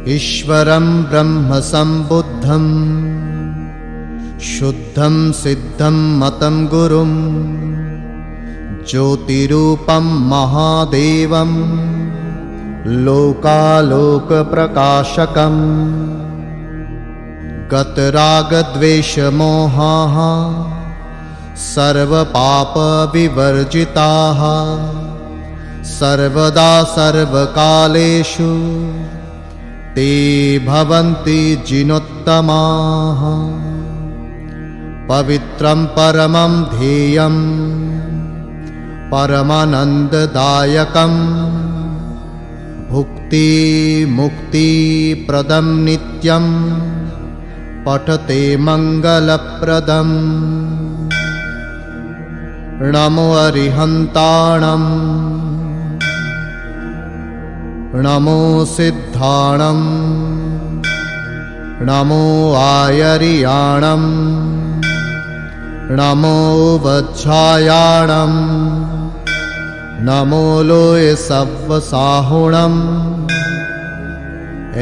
ईश्वरं ब्रह्म संबुद्धं शुद्धं सिद्धं मतं गुरुं ज्योतिरूपं महादेवं लोकालोकप्रकाशकं गतरागद्वेषमोहाः सर्वपापविवर्जिताः सर्वदा सर्वकालेषु ते भवन्ति जिनोत्तमाः। पवित्रं परमं ध्येयं परमानन्ददायकं भुक्ति मुक्तिप्रदं नित्यं पठते मङ्गलप्रदम्। नमो अरिहन्ताणं नमो सिद्धाणं नमो आयर्याणं नमो वज्रायाणं नमो लोय सव्वसाहुणं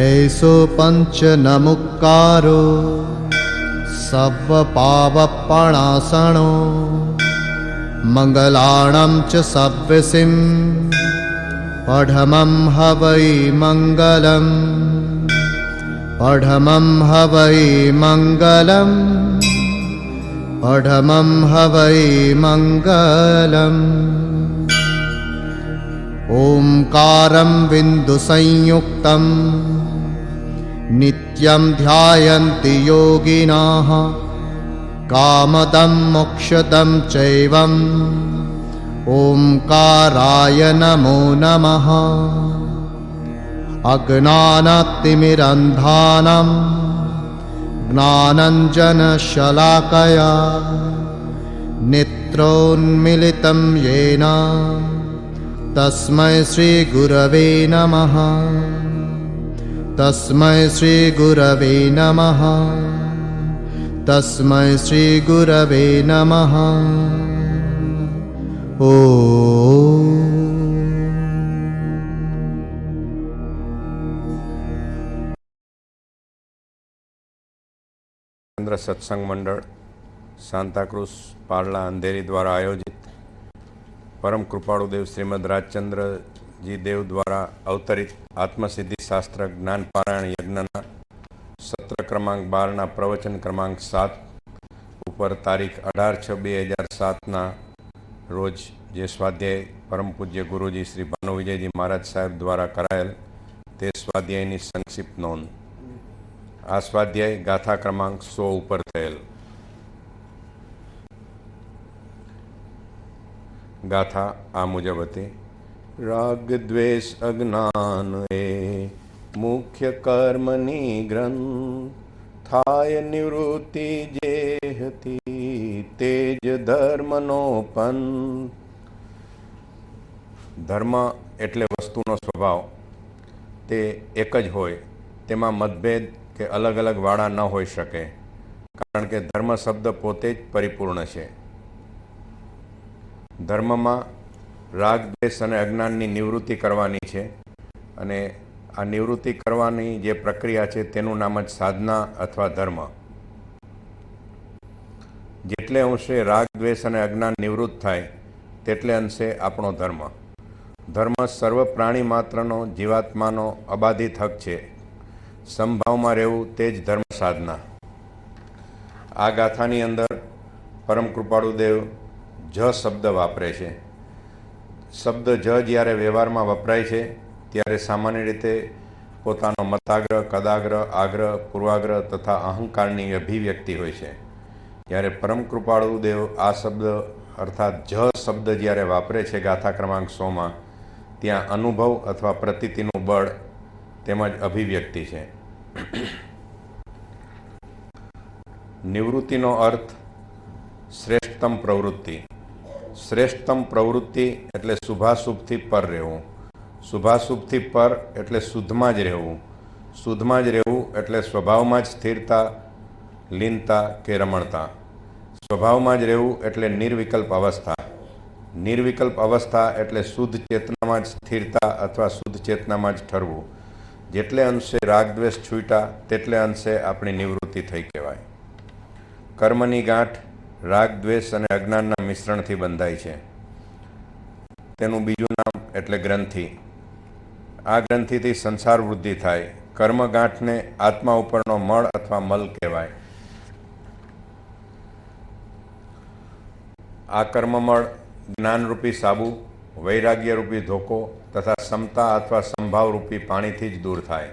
ऐसो पंच नमुक्कारो सव्वपावपणासनो मंगलाणं च सव्यसिं पढमं हवै मंगलम् पढमं हवै मंगलम् पढमं हवै मंगलम्। ओंकारं बिन्दुसंयुक्तं नित्यं ध्यायन्ति योगिनः कामदं मोक्षदं चैवम् ओंकाराय नमो नमः। अज्ञानतिमिरन्धानां ज्ञानाञ्जनशलाकया नेत्रोन्मीलितं येन तस्मै श्रीगुरवे नमः। तस्मै श्रीगुरवे नमः। तस्मै श्रीगुरवे नमः। चंद्र सत्संग मंडल सांताक्रूज पार्ला अंधेरी द्वारा आयोजित परम कृपाळुदेव श्रीमद राजचंद्र जी देव द्वारा अवतरित आत्मसिद्धि शास्त्र ज्ञान पारायण यज्ञना सत्र क्रमांक 12 प्रवचन क्रमांक 7 ઉપર તારીખ 18/6/2007 રોજ જે સ્વાધ્યાય પરમ પૂજ્ય ગુરુજી શ્રી ભાનુ વિજયજી મહારાજ સાહેબ દ્વારા કરાયેલ તે સ્વાધ્યાયની સંક્ષિપ્ત નોંધ। આ સ્વાધ્યાય ગાથા ક્રમાંક 100 ઉપર થયેલ। ગાથા આ મુજબ હતી। રાગ દ્વેષ અજ્ઞાન એ મુખ્ય કર્મની ગ્રંથ થાય નિવૃત્તિ જે હતી તેજ ધર્મનો પંથ। ધર્મ એટલે વસ્તુનો સ્વભાવ, તે એક જ હોય, તેમાં મતભેદ કે અલગ અલગ વાળા ન હોઈ શકે, કારણ કે ધર્મ શબ્દ પોતે જ પરિપૂર્ણ છે। ધર્મમાં રાગ દ્વેષ અને અજ્ઞાનની નિવૃત્તિ કરવાની છે અને આ નિવૃત્તિ કરવાની જે પ્રક્રિયા છે તેનું નામ જ સાધના અથવા ધર્મ। જેટલે અંશે રાગ દ્વેષ અને અજ્ઞાન નિવૃત્ત થાય તેટલે અંશે આપણો ધર્મ। ધર્મ સર્વ પ્રાણી માત્રનો જીવાત્માનો અબાધિત હક છે। સંભાવમાં રહેવું તે જ ધર્મ સાધના। આ ગાથાની અંદર પરમ કૃપાળુદેવ જ શબ્દ વાપરે છે। શબ્દ જ જ્યારે વ્યવહારમાં વપરાય છે ત્યારે સામાન્ય રીતે પોતાનો મતાગ્રહ, કદાગ્રહ, આગ્રહ, પૂર્વાગ્રહ તથા અહંકારની અભિવ્યક્તિ હોય છે। જ્યારે પરમ કૃપાળુદેવ આ શબ્દ અર્થાત જ શબ્દ જ્યારે વાપરે છે ગાથા ક્રમાંક 100માં, ત્યાં અનુભવ અથવા પ્રતીતિનું બળ તેમજ અભિવ્યક્તિ છે। નિવૃત્તિનો અર્થ શ્રેષ્ઠતમ પ્રવૃત્તિ। શ્રેષ્ઠતમ પ્રવૃત્તિ એટલે શુભાશુભથી પર રહેવું। શુભાશુભથી પર એટલે શુદ્ધમાં જ રહેવું। શુદ્ધમાં જ રહેવું એટલે સ્વભાવમાં જ સ્થિરતા, લીનતા કે રમણતા। સ્વભાવમાં જ રહેવું એટલે નિર્વિકલ્પ અવસ્થા। નિર્વિકલ્પ અવસ્થા એટલે શુદ્ધ ચેતનામાં ચેતનામાં જ સ્થિરતા અથવા શુદ્ધ ચેતનામાં જ ઠરવું. જેટલે અંશે રાગદ્વેષ છૂટા તેટલે અંશે આપણી નિવૃત્તિ થઈ કહેવાય. કર્મની ગાંઠ રાગ, દ્વેષ અને અજ્ઞાનના મિશ્રણથી બંધાય છે. તેનું બીજું નામ એટલે ગ્રંથિ. આ ગ્રંથિથી સંસાર વૃદ્ધિ થાય. કર્મગાંઠને આત્મા ઉપરનો મળ અથવા મલ કહેવાય. આ કર્મમળ જ્ઞાનરૂપી સાબુ, વૈરાગ્યરૂપી ધોકો તથા સમતા અથવા સંભાવરૂપી પાણીથી જ દૂર થાય.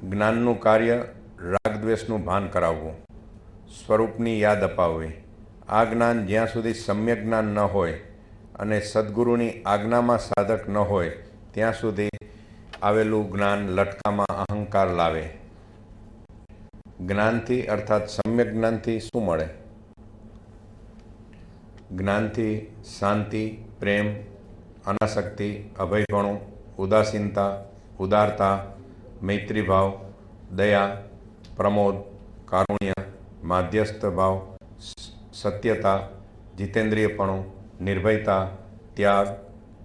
જ્ઞાનનું કાર્ય રાગદ્વેષનું ભાન કરાવવું, સ્વરૂપની યાદ અપાવવી. આ જ્ઞાન જ્યાં સુધી સમ્યક જ્ઞાન ન હોય અને સદ્ગુરુની આજ્ઞામાં સાધક ન હોય ત્યાં સુધી આવેલું જ્ઞાન લટકામાં અહંકાર લાવે. જ્ઞાનથી અર્થાત સમ્યક જ્ઞાનથી શું મળે? જ્ઞાનથી શાંતિ, પ્રેમ, અનાસક્તિ, અભયપણું, ઉદાસીનતા, ઉદારતા, મૈત્રીભાવ, દયા, પ્રમોદ, કારુણ્ય, માધ્યસ્થ ભાવ, સત્યતા, જીતેન્દ્રિયપણું, નિર્ભયતા, ત્યાગ,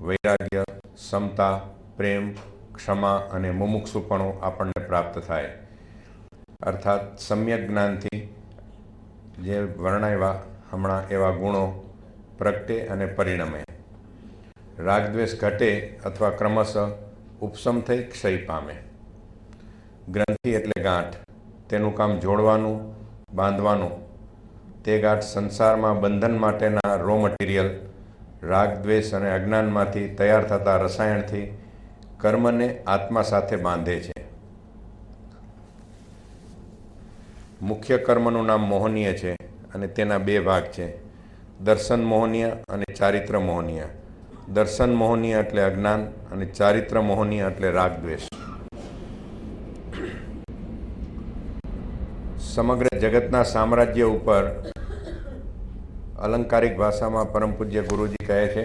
વૈરાગ્ય, સમતા, પ્રેમ, ક્ષમા અને મુમુક્ષુપણું આપણને પ્રાપ્ત થાય. અર્થાત સમ્યક જ્ઞાનથી જે વર્ણવ્યા હમણાં એવા ગુણો પ્રગટે અને પરિણમે. રાગદ્વેષ ઘટે અથવા ક્રમશઃ ઉપશમ થઈ ક્ષય પામે. ગ્રંથિ એટલે ગાંઠ. તેનું કામ જોડવાનું, બાંધવાનું. તે ગાંઠ સંસારમાં બંધન માટેના રો મટીરિયલ રાગ, દ્વેષ અને અજ્ઞાનમાંથી તૈયાર થતા રસાયણથી કર્મને આત્મા સાથે બાંધે છે. મુખ્ય કર્મનું નામ મોહનીય છે અને તેના બે ભાગ છે, દર્શન મોહનીય અને ચારિત્ર મોહનીય. દર્શન મોહનીય એટલે અજ્ઞાન અને ચારિત્ર મોહનીય એટલે રાગદ્વેષ. સમગ્ર જગતના સામ્રાજ્ય ઉપર અલંકારિક ભાષામાં પરમ પૂજ્ય ગુરુજી કહે છે,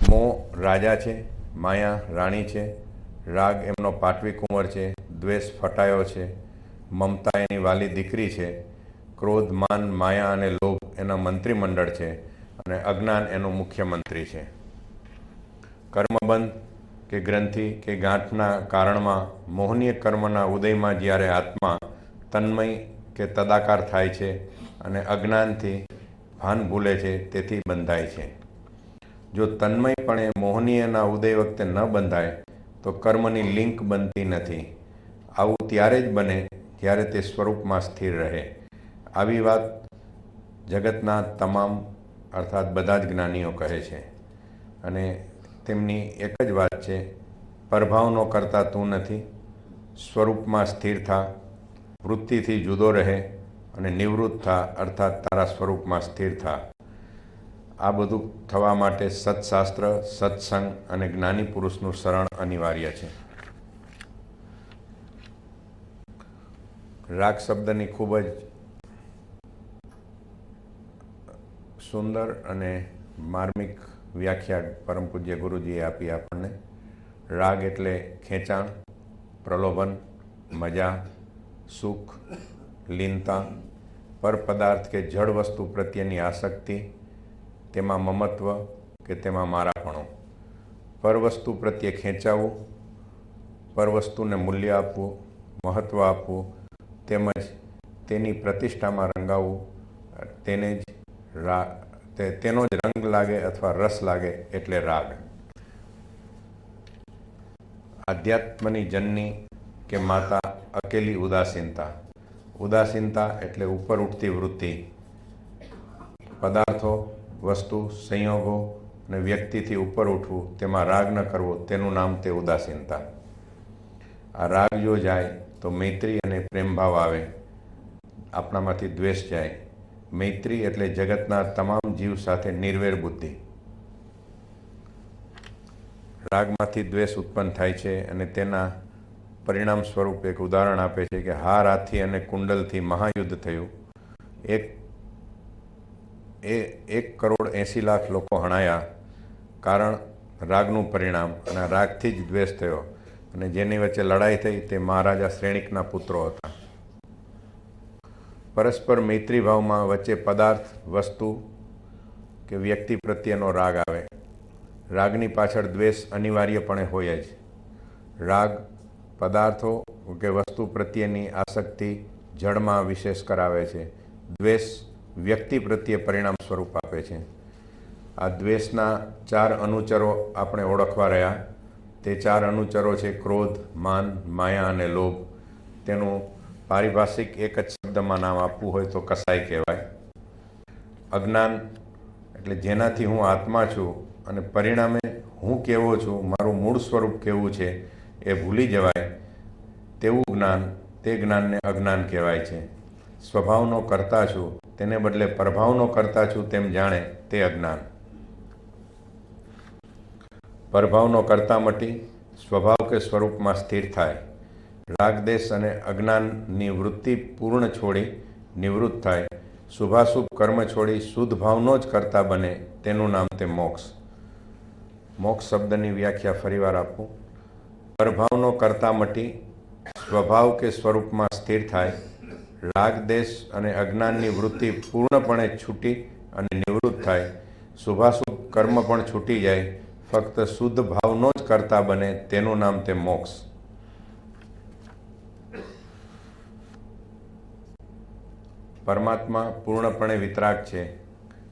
મોહ રાજા છે, માયા રાણી છે, રાગ એમનો પાટવી કુંવર છે, દ્વેષ ફટાયો છે, મમતા એની વાલી દીકરી છે, ક્રોધ, માન, માયા અને લોભ એના મંત્રીમંડળ છે અને અજ્ઞાન એનું મુખ્યમંત્રી છે. કર્મબંધ કે ગ્રંથિ કે ગાંઠના કારણમાં મોહનીય કર્મના ઉદયમાં જ્યારે આત્મા તન્મય કે તદાકાર થાય છે અને અજ્ઞાનથી ભાન ભૂલે છે, તેથી બંધાય છે. જો તન્મયપણે મોહનીયના ઉદય વખતે ન બંધાય તો કર્મની લિંક બનતી નથી. આવું ત્યારે જ બને જ્યારે તે સ્વરૂપમાં સ્થિર રહે. આવી વાત જગતના તમામ અર્થાત બધા જ જ્ઞાનીઓ કહે છે અને તેમની એક જ વાત છે, પરભાવનો કરતા તું નથી, સ્વરૂપમાં સ્થિર થા, વૃત્તિથી જુદો રહે અને નિવૃત્ત થા અર્થાત તારા સ્વરૂપમાં સ્થિર થા. આ બધું થવા માટે સત્શાસ્ત્ર, સત્સંગ અને જ્ઞાની પુરુષનું શરણ અનિવાર્ય છે. રાગ શબ્દની ખૂબ જ સુંદર અને માર્મિક વ્યાખ્યા પરમ પૂજ્ય ગુરુજીએ આપી આપણને. રાગ એટલે ખેંચાણ, પ્રલોભન, મજા, સુખ, લીનતા, પર પદાર્થ કે જળ વસ્તુ પ્રત્યેની આસક્તિ, તેમાં મમત્વ કે તેમાં મારાપણું. પર વસ્તુ પ્રત્યે ખેંચાવું, પર વસ્તુને મૂલ્ય આપવું, મહત્ત્વ આપવું, તેમજ તેની પ્રતિષ્ઠામાં રંગાવવું, તેનો જ રંગ લાગે અથવા રસ લાગે એટલે રાગ. આધ્યાત્મની જનની કે માતા અકેલી ઉદાસીનતા. ઉદાસીનતા એટલે ઉપર ઉઠતી વૃત્તિ. પદાર્થો, વસ્તુ, સંયોગો અને વ્યક્તિથી ઉપર ઉઠવું, તેમાં રાગ ન કરવો, તેનું નામ તે ઉદાસીનતા. આ રાગ જો જાય તો મૈત્રી અને પ્રેમભાવ આવે, આપણામાંથી દ્વેષ જાય. મૈત્રી એટલે જગતના તમામ જીવ સાથે નિર્વેર બુદ્ધિ. રાગમાંથી દ્વેષ ઉત્પન્ન થાય છે અને તેના પરિણામ સ્વરૂપ એક ઉદાહરણ આપે છે કે હાર, હાથી અને કુંડલથી મહાયુદ્ધ થયું. 1,80,00,000 લોકો હણાયા. કારણ રાગનું પરિણામ, અને રાગથી જ દ્વેષ થયો અને જેની વચ્ચે લડાઈ થઈ તે મહારાજા શ્રેણિકના પુત્રો હતા. પરસ્પર મૈત્રી ભાવમાં વચ્ચે પદાર્થ, વસ્તુ કે વ્યક્તિ પ્રત્યેનો રાગ આવે. રાગની પાછળ દ્વેષ અનિવાર્યપણે હોય જ. રાગ પદાર્થો કે વસ્તુ પ્રત્યેની આસક્તિ જડમાં વિશેષ કરાવે છે. દ્વેષ વ્યક્તિ પ્રત્યે પરિણામ સ્વરૂપ આપે છે. આ દ્વેષના 4 અનુચરો આપણે ઓળખવા રહ્યા. તે 4 અનુચરો છે ક્રોધ, માન, માયા અને લોભ. તેનું પારિભાષિક એક જ શબ્દમાં નામ આપવું હોય તો કસાય કહેવાય. અજ્ઞાન એટલે જેનાથી હું આત્મા છું અને પરિણામે હું કેવો છું, મારું મૂળ સ્વરૂપ કેવું છે એ ભૂલી જવાય તેવું જ્ઞાન, તે જ્ઞાનને અજ્ઞાન કહેવાય છે. સ્વભાવનો કરતા છું તેને બદલે પ્રભાવનો કરતા છું તેમ જાણે તે અજ્ઞાન. પ્રભાવનો કરતા મટી સ્વભાવ કે સ્વરૂપમાં સ્થિર થાય. રાગદેશ અને અજ્ઞાનની વૃત્તિ પૂર્ણ છોડી નિવૃત્ત થાય. શુભાશુભ કર્મ છોડી શુદ્ધ ભાવનો જ કરતા બને, તેનું નામ તે મોક્ષ. મોક્ષ શબ્દની વ્યાખ્યા ફરીવાર આપું. પ્રભાવનો કરતા મટી સ્વભાવ કે સ્વરૂપમાં સ્થિર થાય. રાગદેશ અને અજ્ઞાનની વૃત્તિ પૂર્ણપણે છૂટી અને નિવૃત્ત થાય. શુભાશુભ કર્મ પણ છૂટી જાય. ફક્ત શુદ્ધ ભાવનો જ કરતા બને, તેનું નામ તે મોક્ષ. પરમાત્મા પૂર્ણપણે વિતરાગ છે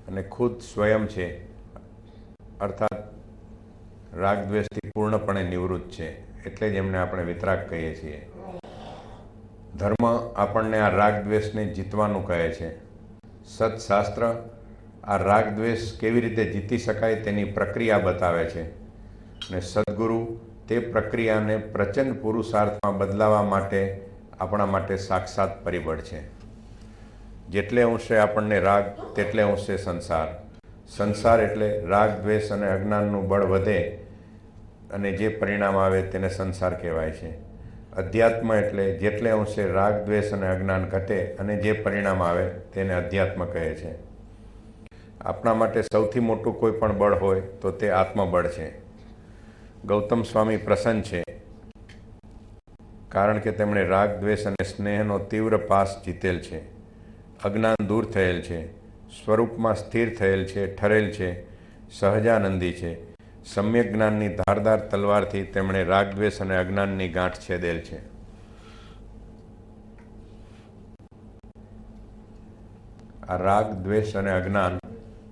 અને ખુદ સ્વયં છે, અર્થાત રાગદ્વેષથી પૂર્ણપણે નિવૃત્ત છે. એટલે જ એમને આપણે વિતરાગ કહીએ છીએ. ધર્મ આપણને આ રાગદ્વેષને જીતવાનું કહે છે. સત્શાસ્ત્ર આ રાગદ્વેષ કેવી રીતે જીતી શકાય તેની પ્રક્રિયા બતાવે છે અને સદ્ગુરુ તે પ્રક્રિયાને પ્રચંડ પુરુષાર્થમાં બદલાવા માટે આપણા માટે સાક્ષાત પરિબળ છે. જેટલે અંશે આપણને રાગ તેટલે અંશે સંસાર. સંસાર એટલે રાગ, દ્વેષ અને અજ્ઞાનનું બળ વધે અને જે પરિણામ આવે તેને સંસાર કહેવાય છે. અધ્યાત્મ એટલે જેટલે અંશે રાગ, દ્વેષ અને અજ્ઞાન ઘટે અને જે પરિણામ આવે તેને અધ્યાત્મ કહે છે. આપણા માટે સૌથી મોટું કોઈ પણ બળ હોય તો તે આત્મબળ છે. ગૌતમ સ્વામી પ્રસન્ન છે કારણ કે તેમણે રાગ, દ્વેષ અને સ્નેહનો તીવ્ર પાસ જીતેલ છે. અજ્ઞાન દૂર થયેલ છે, સ્વરૂપમાં સ્થિર થયેલ છે, ઠરેલ છે, સહજાનંદી છે. સમ્યક જ્ઞાનની ધારદાર તલવારથી તેમણે રાગ, દ્વેષ અને અજ્ઞાનની ગાંઠ છેદેલ છે. આ રાગ, દ્વેષ અને અજ્ઞાન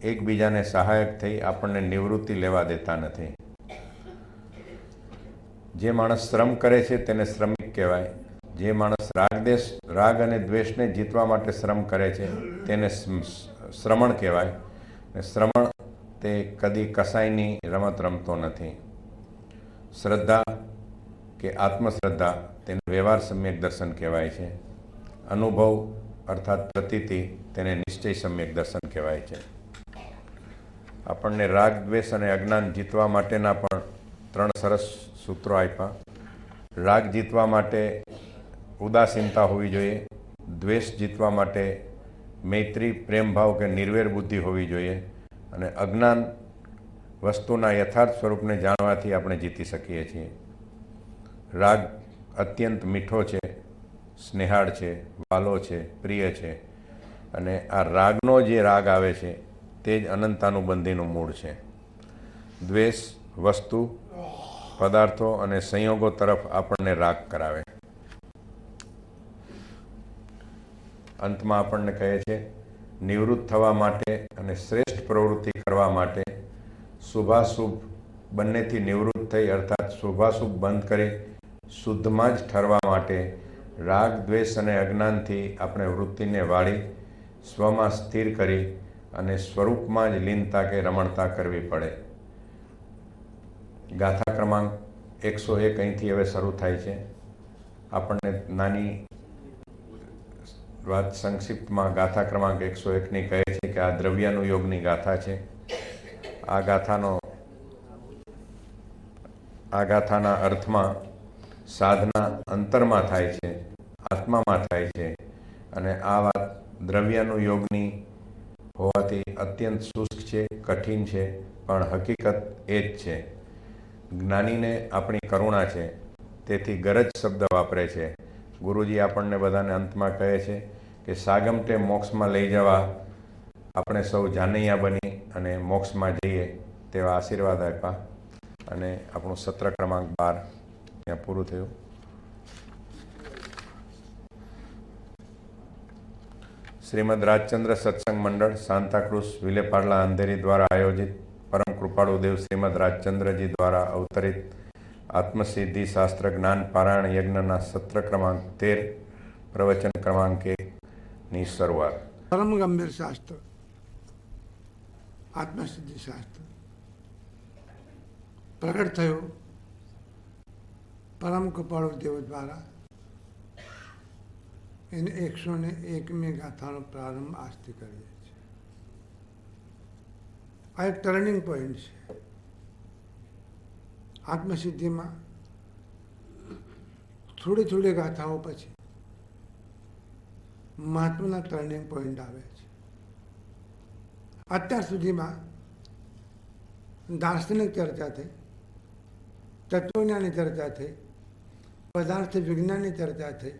એકબીજાને સહાયક થઈ આપણને નિવૃત્તિ લેવા દેતા નથી. જે માણસ શ્રમ કરે છે તેને શ્રમિક કહેવાય. જે માણસ રાગ અને દ્વેષને જીતવા માટે શ્રમ કરે છે તેને શ્રમણ કહેવાય. અને શ્રમણ તે કદી કસાયની રમત રમતો નથી. શ્રદ્ધા કે આત્મશ્રદ્ધા તેને વ્યવહાર સમ્યક દર્શન કહેવાય છે. અનુભવ અર્થાત પ્રતીતિ તેને નિશ્ચય સમ્યક દર્શન કહેવાય છે. આપણને રાગ, દ્વેષ અને અજ્ઞાન જીતવા માટેના પણ 3 સરસ સૂત્રો આપ્યા. રાગ જીતવા માટે ઉદાસીનતા હોવી જોઈએ. દ્વેષ જીતવા માટે મૈત્રી, પ્રેમભાવ કે નિર્વેર બુદ્ધિ હોવી જોઈએ. અને અજ્ઞાન વસ્તુના યથાર્થ સ્વરૂપને જાણવાથી આપણે જીતી શકીએ છીએ. રાગ અત્યંત મીઠો છે, સ્નેહાળ છે, વાલો છે, પ્રિય છે. અને આ રાગનો જે રાગ આવે છે તે જ અનંતાનુબંધીનું મૂળ છે. દ્વેષ વસ્તુ, પદાર્થો અને સંયોગો તરફ આપણને રાગ કરાવે. અંતમાં આપણને કહે છે નિવૃત્ત થવા માટે અને શ્રેષ્ઠ પ્રવૃત્તિ કરવા માટે શુભાશુભ બંનેથી નિવૃત્ત થઈ અર્થાત શુભાશુભ બંધ કરી શુદ્ધમાં જ ઠરવા માટે રાગ, દ્વેષ અને અજ્ઞાનથી આપણે વૃત્તિને વાળી સ્વમાં સ્થિર કરી અને સ્વરૂપમાં જ લીનતા કે રમણતા કરવી પડે. ગાથા ક્રમાંક 101 અહીંથી હવે શરૂ થાય છે. આપણને નાની વાત સંક્ષિપ્તમાં ગાથા ક્રમાંક 101ની કહે છે કે આ દ્રવ્યાનુયોગની ગાથા છે. આ ગાથાના અર્થમાં સાધના અંતરમાં થાય છે, આત્મામાં થાય છે. અને આ વાત દ્રવ્યાનુયોગની હોવાથી અત્યંત શુષ્ક છે, કઠિન છે, પણ હકીકત એ જ છે. જ્ઞાનીને આપણી કરુણા છે તેથી ગરજ શબ્દ વાપરે છે. ગુરુજી આપણને બધાને અંતમાં કહે છે કે સાગમટે મોક્ષમાં લઈ જવા આપણે સૌ જાનૈયા બની અને મોક્ષમાં જઈએ તેવા આશીર્વાદ આપ્યા અને આપણું સત્ર ક્રમાંક 12 ત્યાં પૂરું થયું. શ્રીમદ રાજચંદ્ર સત્સંગ મંડળ સાંતાક્રુઝ વિલેપાર્લા અંધેરી દ્વારા આયોજિત પરમ કૃપાળુ દેવ શ્રીમદ રાજચંદ્રજી દ્વારા અવતરિત આત્મસિદ્ધિ શાસ્ત્ર જ્ઞાન પારાયણ યજ્ઞના સત્ર ક્રમાંક 13 પ્રવચન ક્રમાંક 1ની શરૂઆત. પરમ ગંભીર શાસ્ત્ર આત્મસિદ્ધિ શાસ્ત્ર પ્રગટ થયું પરમ કૃપાળુ દેવ દ્વારા. એને 101મી ગાથાનો પ્રારંભ આજથી કરીએ છીએ. આ એક ટર્નિંગ પોઈન્ટ છે આત્મસિદ્ધિમાં. થોડી થોડી ગાથાઓ પછી મહત્વના ટર્નિંગ પોઈન્ટ આવે છે. અત્યાર સુધીમાં દાર્શનિક ચર્ચા થઈ, તત્વજ્ઞાનની ચર્ચા થઈ, પદાર્થ વિજ્ઞાનની ચર્ચા થઈ,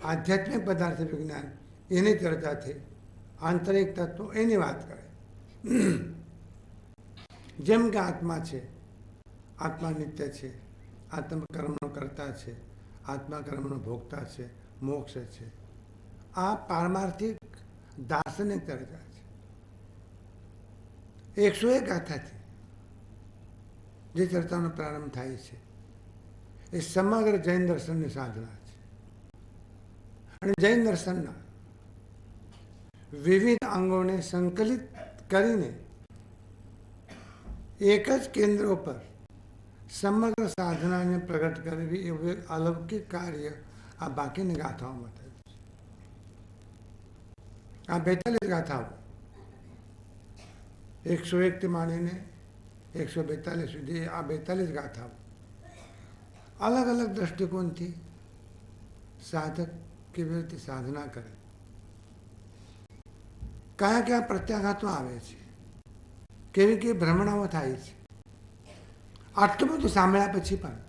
આધ્યાત્મિક પદાર્થ વિજ્ઞાન એની ચર્ચા થઈ, આંતરિક તત્વો એની વાત કરે. જેમ કે આત્મા છે, આત્મા નિત્ય છે, આત્મા કર્મનો કર્તા છે, આત્મા કર્મનો ભોગતા છે, મોક્ષ છે. આ પારમાર્થિક દાર્શનિક ચર્ચા છે. 101 ગાથાથી જે ચર્ચાનો પ્રારંભ થાય છે એ સમગ્ર જૈન દર્શનની સાધના છે. અને જૈન દર્શનના વિવિધ અંગોને સંકલિત કરીને એક જ કેન્દ્ર ઉપર સમગ્ર સાધનાને પ્રગટ કરવી એવું એક અલૌકિક કાર્ય આ બાકીની ગાથાઓમાં થયું છે. આ 42 ગાથાઓ 101 થી માંડીને 142 સુધી આ 42 ગાથાઓ અલગ અલગ દ્રષ્ટિકોણથી સાધક કેવી રીતે સાધના કરે, કયા કયા પ્રત્યાઘાતો આવે છે, કેવી કેવી ભ્રમણાઓ થાય છે, આટલું બધું સાંભળ્યા પછી પણ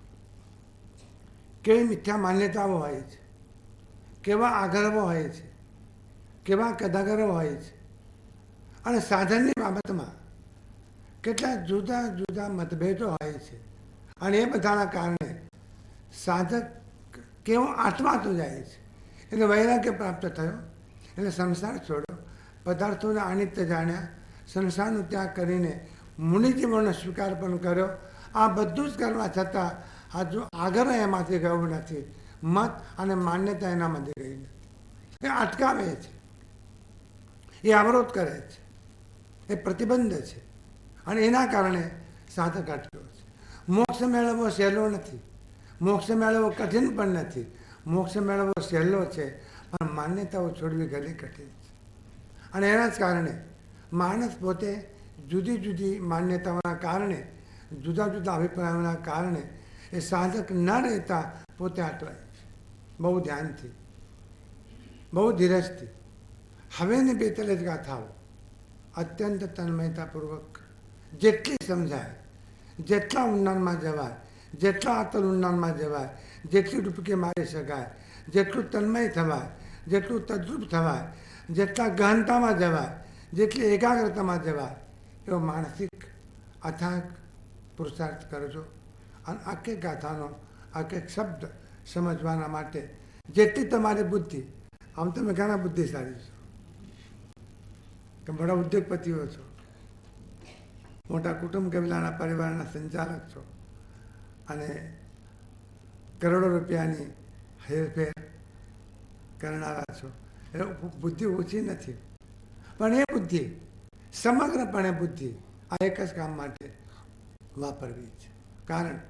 કેવી મિથ્યા માન્યતાઓ હોય છે, કેવા આગ્રહો હોય છે, કેવા કદાગરો હોય છે, અને સાધનની બાબતમાં કેટલા જુદા જુદા મતભેદો હોય છે. અને એ બધાના કારણે સાધક કેવો આત્માતો જાય છે. એટલે વૈરાગ્ય પ્રાપ્ત થયો, એટલે સંસાર છોડ્યો, પદાર્થોને અનિત્ય જાણ્યા, સંસારનો ત્યાગ કરીને મુનિજીવનનો સ્વીકાર પણ કર્યો. આ બધું જ કરવા છતાં હજુ આગ્રહ એમાંથી ગયો નથી, મત અને માન્યતા એનામાંથી ગઈ નથી. એ અટકાવે છે, એ અવરોધ કરે છે, એ પ્રતિબંધ છે. અને એના કારણે સાધક અટક્યો છે. મોક્ષ મેળવવો સહેલો નથી, મોક્ષ મેળવવો કઠિન પણ નથી. મોક્ષ મેળવવો સહેલો છે, પણ માન્યતાઓ છોડવી ઘણી કઠિન છે. અને એના જ કારણે માણસ પોતે જુદી જુદી માન્યતાઓના કારણે, જુદા જુદા અભિપ્રાયોના કારણે એ સાધક ન રહેતા પોતે અટવાય છે. બહુ ધ્યાનથી, બહુ ધીરજથી હવેની 42 ગાથાઓ અત્યંત તન્મયતાપૂર્વક જેટલી સમજાય, જેટલા ઊંડાણમાં જવાય, જેટલા અતલ ઊંડાણમાં જવાય, જેટલી ડૂબકી મારી શકાય, જેટલું તન્મય થવાય, જેટલું તદ્રુપ થવાય, જેટલા ગહનતામાં જવાય, જેટલી એકાગ્રતામાં જવાય, એવો માનસિક અથાગ પુરુષાર્થ કરજો. અને આખી ગાથાનો એક એક શબ્દ સમજવાના માટે જેટલી તમારી બુદ્ધિ, આમ તમે ઘણા બુદ્ધિશાળી છો, કે મોટા ઉદ્યોગપતિઓ છો, મોટા કુટુંબ કબીલાના પરિવારના સંચાલક છો, અને કરોડો રૂપિયાની હેરફેર કરનારા છો. એટલે બુદ્ધિ ઓછી નથી, પણ એ બુદ્ધિ સમગ્રપણે બુદ્ધિ આ એક જ કામ માટે વાપરવી છે. કારણ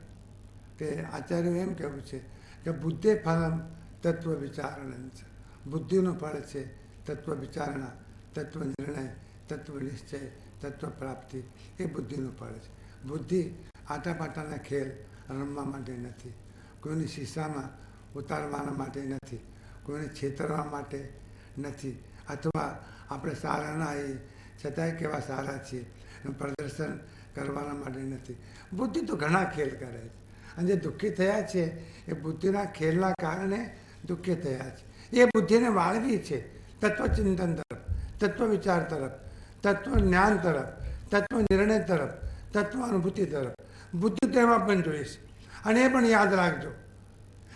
કે આચાર્યું એમ કહેવું છે કે બુદ્ધિ ફલમ તત્વ વિચારણ છે. બુદ્ધિનું ફળ છે તત્વ વિચારણા, તત્વ નિર્ણય, તત્વ નિશ્ચય, તત્વ પ્રાપ્તિ. એ બુદ્ધિનું ફળ છે. બુદ્ધિ આટાપાટાના ખેલ રમવા માટે નથી, કોઈની શીશામાં ઉતારવાના માટે નથી, કોઈને છેતરવા માટે નથી, અથવા આપણે સારા ના આવીએ છતાંય કેવા સારા છીએ પ્રદર્શન કરવાના માટે નથી. બુદ્ધિ તો ઘણા ખેલ કરે છે, અને જે દુઃખી થયા છે એ બુદ્ધિના ખેલના કારણે દુઃખી થયા છે. એ બુદ્ધિને વાળવી છે તત્વચિંતન તરફ, તત્વ વિચાર તરફ, તત્વ જ્ઞાન તરફ. તત્વ નિર્ણય તરફ, તત્વ અનુભૂતિ તરફ. બુદ્ધિ તો એમાં પણ જોઈશે. અને એ પણ યાદ રાખજો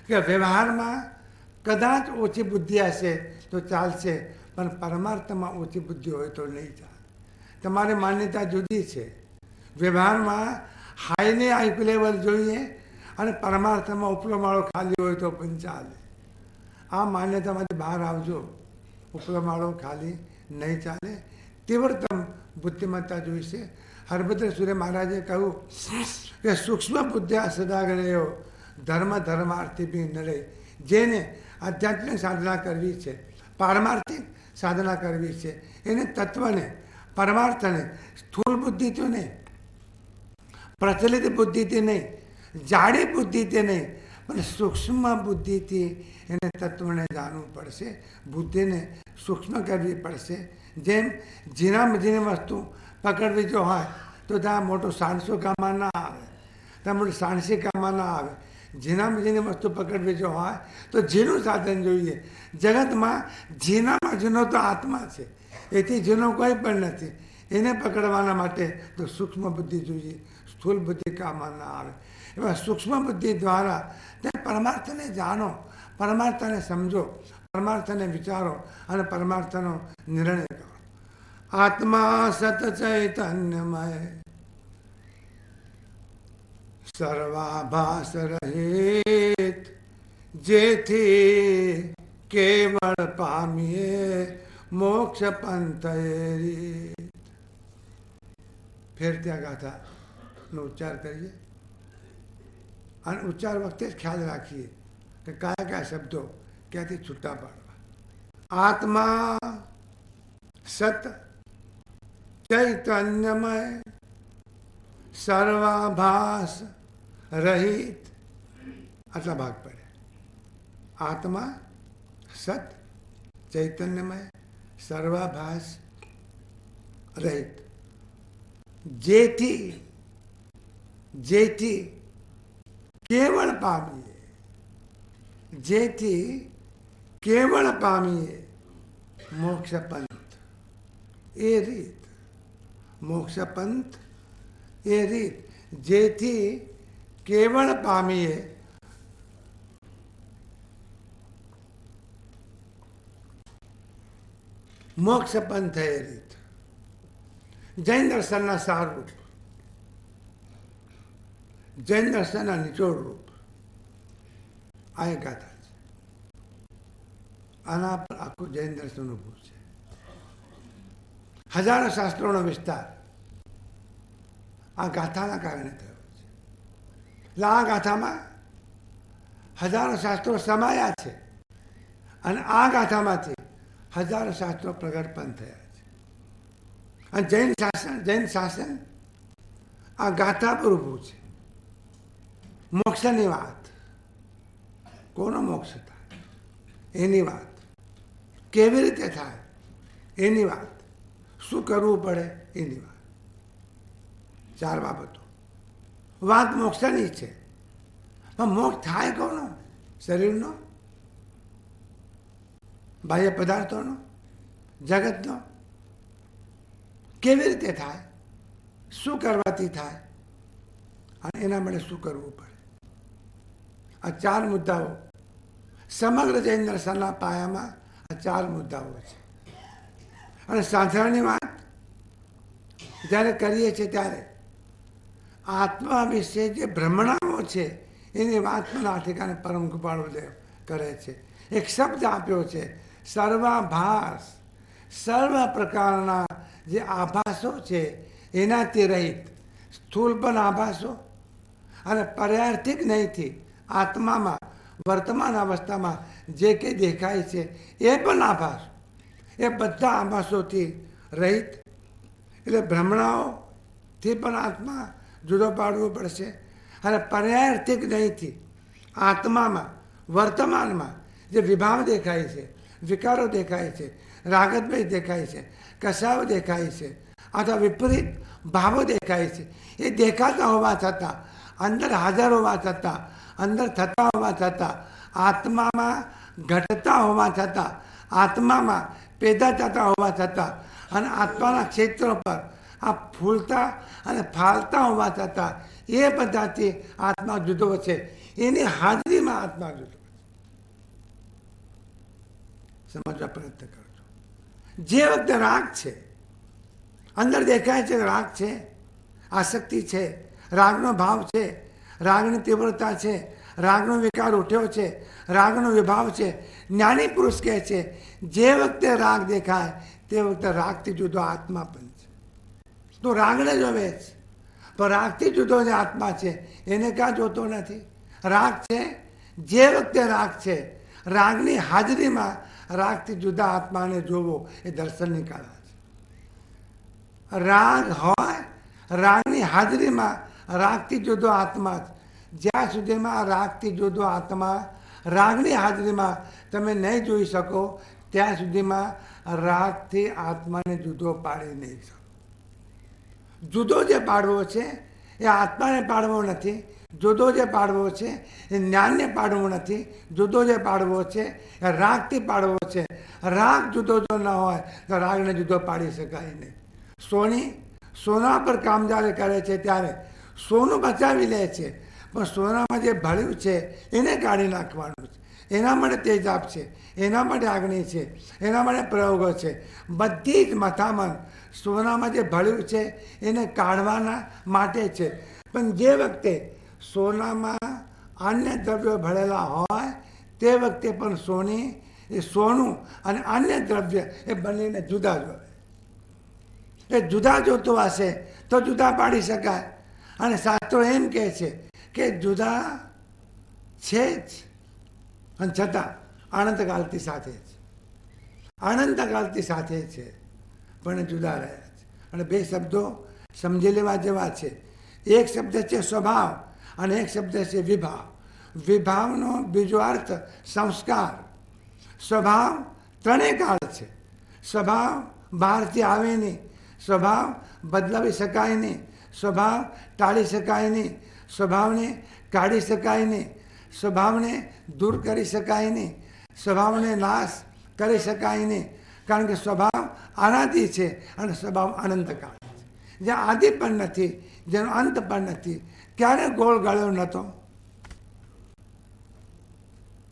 કે વ્યવહારમાં કદાચ ઓછી બુદ્ધિ હશે તો ચાલશે, પણ પરમાર્થમાં ઓછી બુદ્ધિ હોય તો નહીં ચાલે. તમારી માન્યતા જુદી છે. વ્યવહારમાં હાઈને આઈક્યુ લેવલ જોઈએ અને પરમાર્થમાં ઉપલો માળો ખાલી હોય તો પણ ચાલે. આ માન્યતામાંથી બહાર આવજો. ઉપલો માળો ખાલી નહીં ચાલે. તીવ્રતમ બુદ્ધિમત્તા જોઈશે. હરભદ્ર સૂર્ય મહારાજે કહ્યું કે સૂક્ષ્મ બુદ્ધિયા સદાગ્રહ્યો ધર્મ ધર્માર્થી બી નરે. જેને આધ્યાત્મિક સાધના કરવી છે, પારમાર્થિક સાધના કરવી છે, એને તત્વને, પરમાર્થને સ્થૂળ બુદ્ધિથી નહીં, પ્રચલિત બુદ્ધિથી નહીં, જાડી બુદ્ધિથી નહીં, પણ સૂક્ષ્મ બુદ્ધિથી એને તત્વને જાણવું પડશે. બુદ્ધિને સૂક્ષ્મ કરવી પડશે. જેમ ઝીણામાં ઝીણી વસ્તુ પકડવી જો હોય તો ત્યાં મોટો 700 કામમાં ના આવે, ત્યાં મોટું 700 કામમાં ના આવે. ઝીણામાં ઝીણી વસ્તુ પકડવી જો હોય તો ઝીણું સાધન જોઈએ. જગતમાં ઝીણામાં ઝીણો તો આત્મા છે, એથી ઝીણો કોઈ પણ નથી. એને પકડવાના માટે તો સૂક્ષ્મ બુદ્ધિ જોઈએ. સ્થૂળ બુદ્ધિ કામમાં ના આવે. એવા સૂક્ષ્મ બુદ્ધિ દ્વારા તે પરમાર્થને જાણો, પરમાર્થને સમજો, પરમાર્થને વિચારો અને પરમાર્થનો નિર્ણય કરો. આત્મા સત ચૈતન્યમય સર્વાભાસ રહિત, જેથી કેવળ પામીએ મોક્ષ પંથે રીત. ફેર ત્યાં ગાથાનો ઉચ્ચાર કરીએ અને ઉચ્ચાર વખતે જ ખ્યાલ રાખીએ કે કયા કયા શબ્દો ક્યાંથી છૂટા પાડવા. આત્મા સત ચૈતન્યમય સર્વાભાસ રહિત. આટલા ભાગ પડે. આત્મા સત ચૈતન્યમય સર્વાભાસ રહિત, જેથી જેથી કેવળ પામીએ, જેથી કેવળ પામીએ મોક્ષ પંથ. એ રીત, મોક્ષ પંથ એ રીત, જેથી કેવળ પામીએ મોક્ષ પંથ એ રીત. જૈન દર્શનના સાર રૂપ, જૈન દર્શનના નિચોડ રૂપ આ એક ગાથા છે. આના પર આખું જૈન દર્શન ઊભું છે. હજારો શાસ્ત્રોનો વિસ્તાર આ ગાથાના કારણે થયો છે. એટલે આ ગાથામાં હજારો શાસ્ત્રો સમાયા છે અને આ ગાથામાંથી હજારો શાસ્ત્રો પ્રગટ પણ થયા છે. અને જૈન શાસન આ ગાથા પર ઊભું છે. મોક્ષની વાત, કોનો મોક્ષ થાય એની વાત, કેવી રીતે થાય એની વાત, શું કરવું પડે એની વાત. 4 બાબતો. વાત મોક્ષની છે, પણ મોક્ષ થાય કોનો? શરીરનો, બાહ્ય પદાર્થોનો, જગતનો. કેવી રીતે થાય, શું કરવાથી થાય અને એના માટે શું કરવું પડે. આ 4 મુદ્દાઓ સમગ્ર જૈન દર્શનના પાયામાં આ 4 મુદ્દાઓ છે. અને સાધારણની વાત જ્યારે કરીએ છીએ ત્યારે આત્મા વિશે જે ભ્રમણાઓ છે એની વાત પણ આ ઠેકાણે પરમ કૃપાળુદેવ કરે છે. એક શબ્દ આપ્યો છે સર્વાભાસ. સર્વ પ્રકારના જે આભાસો છે એનાથી રહિત, સ્થૂળ પણ આભાસો અને પર્યાર્થિક નહીંથી આત્મામાં વર્તમાન અવસ્થામાં જે કંઈ દેખાય છે એ પણ આભાસ, એ બધા આભાસોથી રહિત. એટલે ભ્રમણાઓથી પણ આત્મા જુદો પાડવો પડશે. અને પર્યાર્થિક નહીંથી આત્મામાં વર્તમાનમાં જે વિભાવ દેખાય છે, વિકારો દેખાય છે, રાગદ્વેષ દેખાય છે, કસાવ દેખાય છે અથવા વિપરીત ભાવો દેખાય છે, એ દેખાતા હોવા છતાં, અંદર હાજર હોવા છતાં, અંદર થતા હોવા છતાં, આત્મામાં ઘટતા હોવા છતાં, આત્મામાં પેદા થતા હોવા છતાં અને આત્માના ક્ષેત્રો પર આ ફૂલતા અને ફાલતા હોવા છતાં એ બધાથી આત્મા જુદો છે. એની હાજરીમાં આત્મા જુદો છે. સમજવા પ્રયત્ન કરજો. જે વખતે રાગ છે, અંદર દેખાય છે રાગ છે, આસક્તિ છે, રાગનો ભાવ છે, રાગની તીવ્રતા છે, રાગનો વિકાર ઉઠ્યો છે, રાગનો વિભાવ છે. જ્ઞાની પુરુષ કહે છે જે વખતે રાગ દેખાય તે વખતે રાગથી જુદો આત્મા પણ છે. તો રાગને જોવે છે, પણ રાગથી જુદો જે આત્મા છે એને ક્યાં જોતો નથી. રાગ છે, જે વખતે રાગ છે, રાગની હાજરીમાં રાગથી જુદા આત્માને જોવો એ દર્શનની કળા છે. રાગ હોય, રાગની હાજરીમાં રાગથી જુદો આત્મા છે. જ્યાં સુધીમાં રાગથી જુદો આત્મા રાગની હાજરીમાં તમે નહીં જોઈ શકો ત્યાં સુધીમાં રાગથી આત્માને જુદો પાડી નહીં શકો. જુદો જે પાડવો છે એ આત્માને પાડવો નથી. જુદો જે પાડવો છે એ જ્ઞાનને પાડવો નથી. જુદો જે પાડવો છે એ રાગથી પાડવો છે. રાગ જુદો જો ન હોય તો રાગને જુદો પાડી શકાય નહીં. સોના પર કામ જ્યારે કરે છે ત્યારે સોનું બચાવી લે છે, પણ સોનામાં જે ભળ્યું છે એને કાઢી નાખવાનું છે. એના માટે તેજાબ છે, એના માટે અગ્નિ છે, એના માટે પ્રયોગો છે. બધી જ મથામણ સોનામાં જે ભળ્યું છે એને કાઢવાના માટે છે. પણ જે વખતે સોનામાં અન્ય દ્રવ્યો ભળેલા હોય તે વખતે પણ સોનું અને અન્ય દ્રવ્ય એ બંનેને જુદા જોવે. એ જુદા જોતું હશે તો જુદા પાડી શકાય. અને શાસ્ત્રો એમ કહે છે કે જુદા છે જ અને છતાં અનંતકાલથી સાથે છે. અનંતકાલથી સાથે છે પણ જુદા રહ્યા છે. અને બે શબ્દો સમજી લેવા જેવા છે. એક શબ્દ છે સ્વભાવ અને એક શબ્દ છે વિભાવ. વિભાવનો બીજો અર્થ સંસ્કાર. સ્વભાવ ત્રણેય કાળ છે. સ્વભાવ બહારથી આવે નહીં, સ્વભાવ બદલાવી શકાય નહીં, સ્વભાવ ટાળી શકાય નહીં, સ્વભાવને કાઢી શકાય નહીં, સ્વભાવને દૂર કરી શકાય નહીં, સ્વભાવને નાશ કરી શકાય નહીં. કારણ કે સ્વભાવ અનાદિ છે અને સ્વભાવ અનંતકાળ છે. જ્યાં આદિ પણ નથી, જેનો અંત પણ નથી. ક્યારે ગોળ ગળ્યો નહોતો?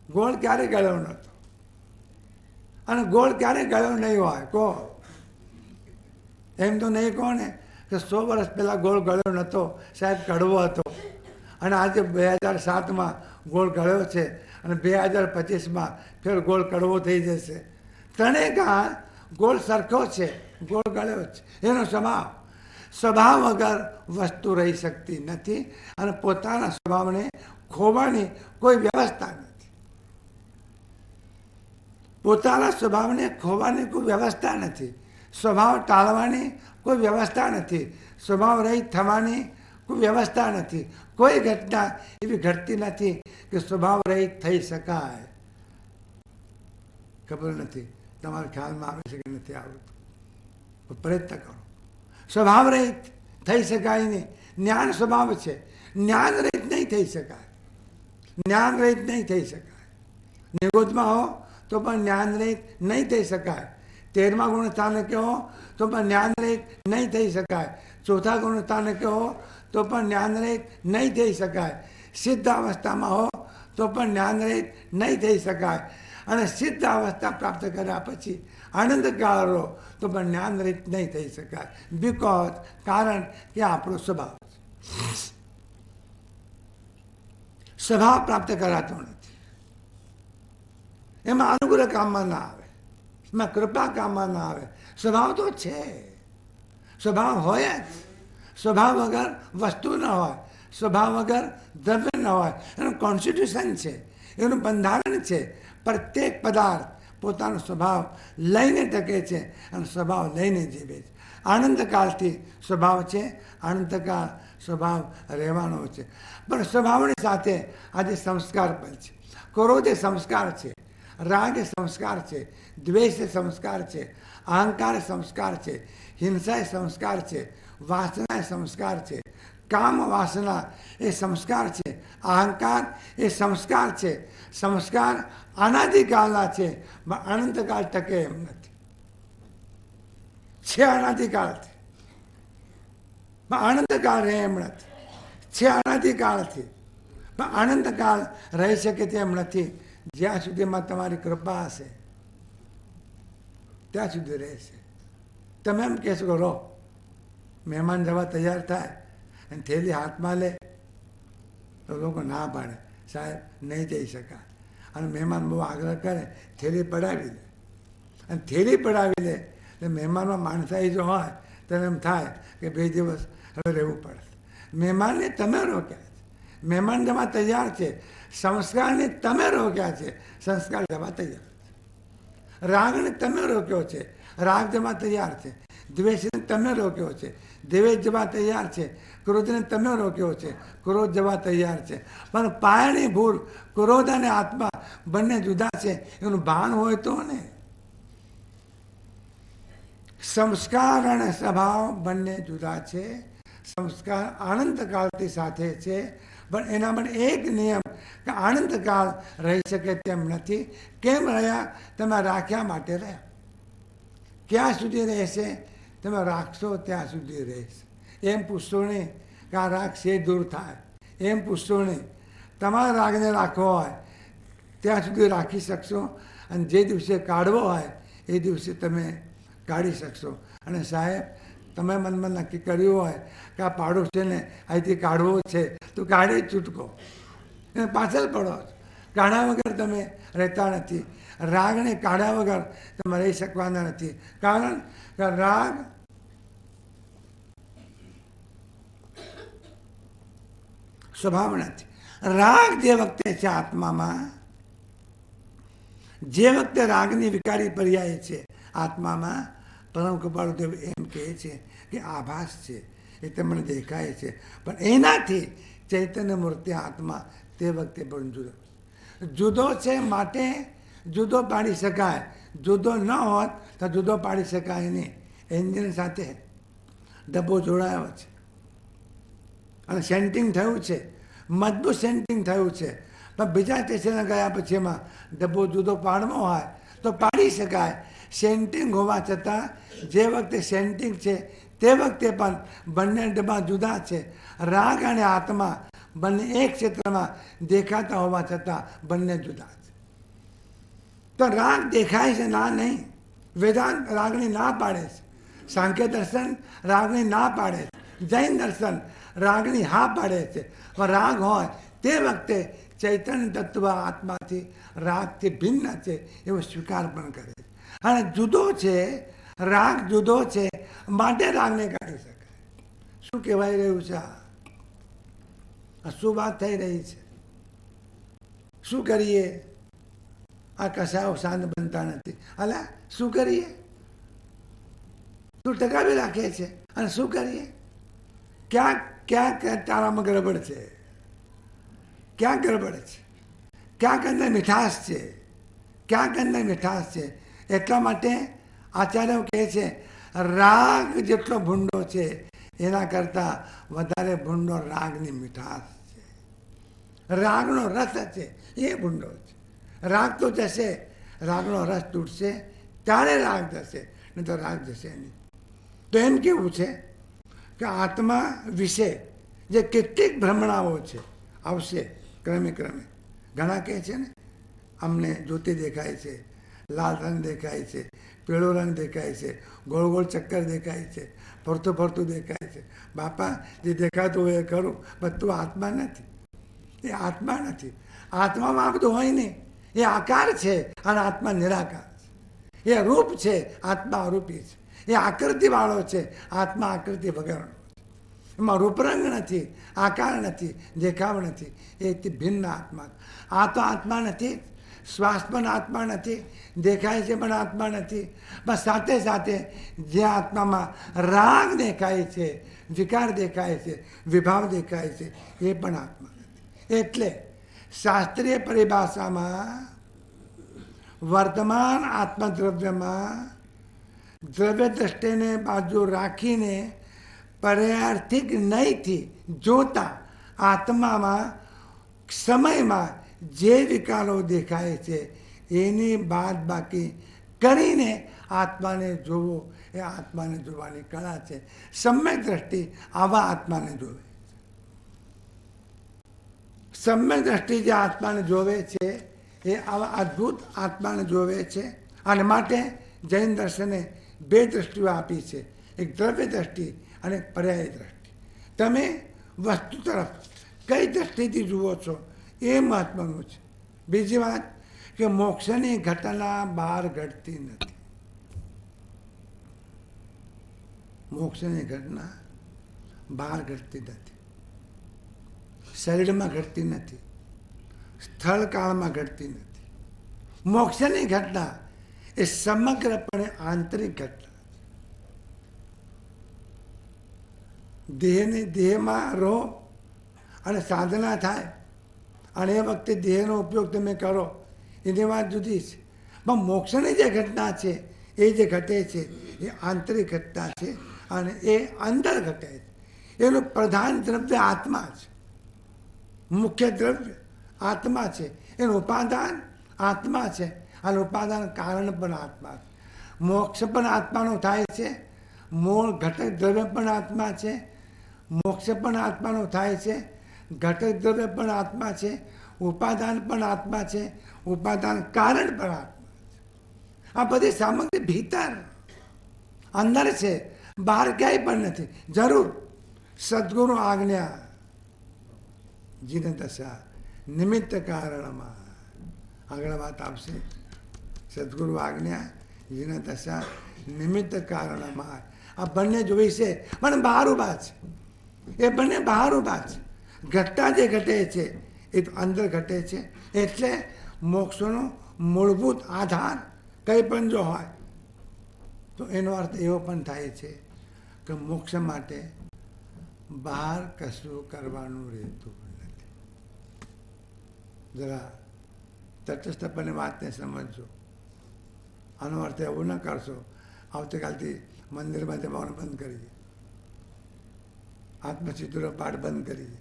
ગોળ ક્યારે ગળ્યો નહોતો? અને ગોળ ક્યારે ગળ્યો નહીં હોય? કહો. એમ તો નહીં કહો ને કે 100 વર્ષ પહેલાં ગોળ ગળ્યો નહોતો, સાહેબ કડવો હતો. અને આજે 2007માં ગોળ ગળ્યો છે અને 2025માં ફેર ગોળ કડવો થઈ જશે. ત્રણેય કાળ ગોળ સરખો છે, ગોળ ગળ્યો છે. એનો સ્વભાવ વગર વસ્તુ રહી શકતી નથી અને પોતાના સ્વભાવને ખોવાની કોઈ વ્યવસ્થા નથી. પોતાના સ્વભાવને ખોવાની કોઈ વ્યવસ્થા નથી. સ્વભાવ ટાળવાની કોઈ વ્યવસ્થા નથી. સ્વભાવ રહિત થવાની કોઈ વ્યવસ્થા નથી. કોઈ ઘટના એવી ઘટતી નથી કે સ્વભાવ રહિત થઈ શકાય. ખબર નથી તમારા ખ્યાલમાં આવે છે કે નથી આવતું? પ્રયત્ન કરો. સ્વભાવ રહિત થઈ શકાય નહીં. જ્ઞાન સ્વભાવ છે. જ્ઞાન રહિત નહીં થઈ શકાય. જ્ઞાન રહિત નહીં થઈ શકાય. નિરોધમાં હો તો પણ જ્ઞાન રહિત નહીં થઈ શકાય. 13મા ગુણ સ્થાને કહો તો પણ જ્ઞાન રહિત નહીં થઈ શકાય. 4થા ગુણ સ્થાને કહો તો પણ જ્ઞાન રહિત નહીં થઈ શકાય. સિદ્ધ અવસ્થામાં હો તો પણ જ્ઞાન રહિત નહીં થઈ શકાય. અને સિદ્ધ અવસ્થા પ્રાપ્ત કર્યા પછી આનંદ કાળ રહો તો પણ જ્ઞાન રહિત નહીં થઈ શકાય. બીકોઝ કારણ કે આપણો સ્વભાવ છે. સ્વભાવ પ્રાપ્ત કરાતો નથી. એમાં અનુગ્રહ કામમાં ના આવે, એમાં કૃપા કામમાં ના આવે. સ્વભાવ તો છે, સ્વભાવ હોય જ. સ્વભાવ વગર વસ્તુ ન હોય, સ્વભાવ વગર દ્રવ્ય ન હોય. એનું કોન્સ્ટિટ્યુશન છે, એનું બંધારણ છે. પ્રત્યેક પદાર્થ પોતાનો સ્વભાવ લઈને ટકે છે અને સ્વભાવ લઈને જીવે છે. આનંદકાળથી સ્વભાવ છે, અનંતકાળ સ્વભાવ રહેવાનો છે. પણ સ્વભાવની સાથે આજે સંસ્કાર પણ છે. ક્રોધ એ સંસ્કાર છે, રાગ એ સંસ્કાર છે, દ્વેષ એ સંસ્કાર છે, અહંકાર એ સંસ્કાર છે, હિંસા એ સંસ્કાર છે, વાસના એ સંસ્કાર છે, કામ વાસના એ સંસ્કાર છે, અહંકાર એ સંસ્કાર છે. સંસ્કાર અનાદિકાળના છે, અનંતકાળ ટકે એમ નથી. છે અનાદિકાળથી. પણ અનંતકાળ રહે એમ નથી. છે અનાદિકાળથી, પણ અનંતકાળ રહી શકે તેમ નથી. જ્યાં સુધીમાં તમારી કૃપા હશે ત્યાં સુધી રહેશે. તમે એમ કહેશો કે રહો, મહેમાન જવા તૈયાર થાય અને થેલી હાથમાં લે તો લોકો ના પાડે, સાહેબ નહીં જઈ શકાય. અને મહેમાન બહુ આગ્રહ કરે, થેલી પડાવી લે. અને થેલી પડાવી લે એટલે મહેમાનમાં માણસાઈ જો હોય તો એમ થાય કે 2 દિવસ હવે રહેવું પડે. મહેમાનને તમે રોક્યા છે, મહેમાન જવા તૈયાર છે. સંસ્કારને તમે રોક્યા છે, સંસ્કાર જવા તૈયાર છે. રાગને તમે રોક્યો છે, રાગ જવા તૈયાર છે. દ્વેષને તમે રોક્યો છે, દ્વેષ જવા તૈયાર છે. ક્રોધને તમે રોક્યો છે, ક્રોધ જવા તૈયાર છે. પણ પાયાની ભૂલ ક્રોધ અને આત્મા બંને જુદા છે એનું ભાન હોય તો ને. સંસ્કાર અને સ્વભાવ બંને જુદા છે. સંસ્કાર અનંતકાળથી સાથે છે, પણ એના માટે એક નિયમ કે અનંતકાળ રહી શકે તેમ નથી. કેમ રહ્યા? તમે રાખ્યા માટે રહ્યા. ક્યાં સુધી રહેશે? તમે રાખશો ત્યાં સુધી રહેશે. એમ પૂછશો નહીં કે આ રાગ શે દૂર થાય, એમ પૂછશો નહીં. તમારા રાગને રાખવો હોય ત્યાં સુધી રાખી શકશો, અને જે દિવસે કાઢવો હોય એ દિવસે તમે કાઢી શકશો. અને સાહેબ, તમે મનમાં નક્કી કર્યું હોય કે આ પાડોશીને અહીંથી કાઢવો છે તો કાઢી જ છૂટકો, એને પાછળ પડો. કાઢ્યા વગર તમે રહેતા નથી. રાગને કાઢ્યા વગર તમે રહી શકવાના નથી. કારણ કે રાગ સ્વભાવ નથી. રાગ જે વખતે છે આત્મામાં, જે વખતે રાગની વિકારી પર્યાય છે આત્મામાં, પરમ કૃપાળુદેવ એમ કહે છે કે આભાસ છે, એ તમને દેખાય છે, પણ એનાથી ચૈતન્ય મૂર્તિ આત્મા તે વખતે પણ જુદો છે. માટે જુદો પાડી શકાય. જુદો ન હોત તો જુદો પાડી શકાય નહીં. એન્જિન સાથે ડબ્બો જોડાયો છે અને સેન્ટિંગ થયું છે, મજબૂત સેન્ટિંગ થયું છે. પણ બીજા સ્ટેશને ગયા પછી એમાં ડબ્બો જુદો પાડવો હોય તો પાડી શકાય. સેન્ટિંગ હોવા છતાં જે વખતે સેન્ટિંગ છે તે વખતે પણ બંને ડબ્બા જુદા છે. રાગ અને આત્મા બંને એક ક્ષેત્રમાં દેખાતા હોવા છતાં બંને જુદા છે. તો રાગ દેખાય છે, ના નહીં. વેદાંત રાગની ના પાડે છે. સાંખ્ય દર્શન રાગની ના પાડે છે. જૈન દર્શન રાગની હા પાડે છે. પણ રાગ હોય તે વખતે ચૈતન્ય તત્વ આત્માથી રાગથી ભિન્ન છે એવો સ્વીકાર પણ કરે છે. અને જુદો છે, રાગ જુદો છે, માટે રાગને કાઢી શકાય. શું કહેવાય રહ્યું છે? આ શું વાત થઈ રહી છે? શું કરીએ? આ કસાયો શાંત બનતા નથી. અલા શું કરીએ? તું ટકાવી રાખે છે અને શું કરીએ? ક્યાંક તારામાં ગડબડ છે, ક્યાંક ગડબડ છે, ક્યાંક અંદર મીઠાશ છે, ક્યાંક અંદર મીઠાશ છે. એટલા માટે આચાર્યો કહે છે રાગ જેટલો ભૂંડો છે એના કરતાં વધારે ભૂંડો રાગની મીઠાશ છે. રાગનો રસ છે એ ભૂંડો છે. રાગ તો જશે, રાગનો રસ તૂટશે ત્યારે રાગ જશે, નહીં તો રાગ જશે નહીં. તો એમ કેવું છે કે આત્મા વિશે જે કેટલીક ભ્રમણાઓ છે આવશે ક્રમે ક્રમે. ઘણા કહે છે ને અમને જ્યોતિ દેખાય છે, લાલ રંગ દેખાય છે, પીળો રંગ દેખાય છે, ગોળ ગોળ ચક્કર દેખાય છે, ફરતું ફરતું દેખાય છે. બાપા, જે દેખાતું હોય એ કરું, બધું આત્મા નથી. એ આત્મા નથી. આત્મામાં આ બધું હોય નહીં. એ આકાર છે અને આત્મા નિરાકાર છે. એ રૂપ છે, આત્મા અરૂપી છે. એ આકૃતિવાળો છે, આત્મા આકૃતિ વગરનો છે. એમાં રૂપરંગ નથી, આકાર નથી, દેખાવ નથી. એ ભિન્ન આત્મા. આ તો આત્મા નથી. શ્વાસ પણ આત્મા નથી, દેખાય છે પણ આત્મા નથી. પણ સાથે સાથે જે આત્મામાં રાગ દેખાય છે, વિકાર દેખાય છે, વિભાવ દેખાય છે, એ પણ આત્મા નથી. એટલે શાસ્ત્રીય પરિભાષામાં વર્તમાન આત્મદ્રવ્યમાં દ્રવ્ય દ્રષ્ટિને બાજુ રાખીને પર્યાર્થિક નહીંથી જોતા આત્મામાં સમયમાં જે વિકારો દેખાય છે એની બાદ બાકી કરીને આત્માને જોવો એ આત્માને જોવાની કળા છે. સમ્યક દ્રષ્ટિ આવા આત્માને જોવે. સમ્યક દ્રષ્ટિ જે આત્માને જોવે છે એ આવા અદ્ભુત આત્માને જોવે છે. અને માટે જૈન દર્શને બે દ્રષ્ટિઓ આપી છે, એક દ્રવ્ય દ્રષ્ટિ અને એક પર્યાય દ્રષ્ટિ. તમે વસ્તુ તરફ કઈ દ્રષ્ટિથી જુઓ છો એ મહત્વનું છે. બીજી વાત કે મોક્ષની ઘટના બહાર ઘટતી નથી. મોક્ષની ઘટના બહાર ઘટતી નથી, શરીરમાં ઘટતી નથી, સ્થળ કાળમાં ઘટતી નથી. મોક્ષની ઘટના એ સમગ્રપણે આંતરિક ઘટના. દેહને દેહમાં રહો અને સાધના થાય અને એ વખતે દેહનો ઉપયોગ તમે કરો એની વાત જુદી છે. પણ મોક્ષની જે ઘટના છે એ જે ઘટે છે એ આંતરિક ઘટના છે અને એ અંદર ઘટે છે. એનું પ્રધાન દ્રવ્ય આત્મા છે, મુખ્ય દ્રવ્ય આત્મા છે, એનું ઉપાદાન આત્મા છે અને ઉપાદાન કારણ પણ આત્મા છે. મોક્ષ પણ આત્માનો થાય છે, મૂળ ઘટક દ્રવ્ય પણ આત્મા છે, મોક્ષ પણ આત્માનો થાય છે, ઘટક દ્રવ્ય પણ આત્મા છે, ઉપાદાન પણ આત્મા છે, ઉપાદાન કારણ પણ આત્મા છે. આ બધી સામગ્રી ભીતર અંદર છે, બહાર ક્યાંય પણ નથી. જરૂર સદગુરુ આજ્ઞા જીને દશા નિમિત્ત કારણમાં આગળ વાત આપશે. સદગુરુ આજ્ઞા જીને દશા નિમિત્ત કારણમાં આ બંને જોઈ છે પણ બહાર ઉભા છે. એ બંને બહાર ઉભા છે. ઘટતા જે ઘટે છે એ તો અંદર ઘટે છે. એટલે મોક્ષનો મૂળભૂત આધાર કંઈ પણ જો હોય તો એનો અર્થ એવો પણ થાય છે કે મોક્ષ માટે બહાર કશું કરવાનું રહેતું નથી. જરા તટસ્થપણે વાતને સમજજો. આનો અર્થ એવું ન કરશો આવતીકાલથી મંદિરમાં જવાનું બંધ કરી દે, આત્મચિત્રો પાઠ બંધ કરી દે,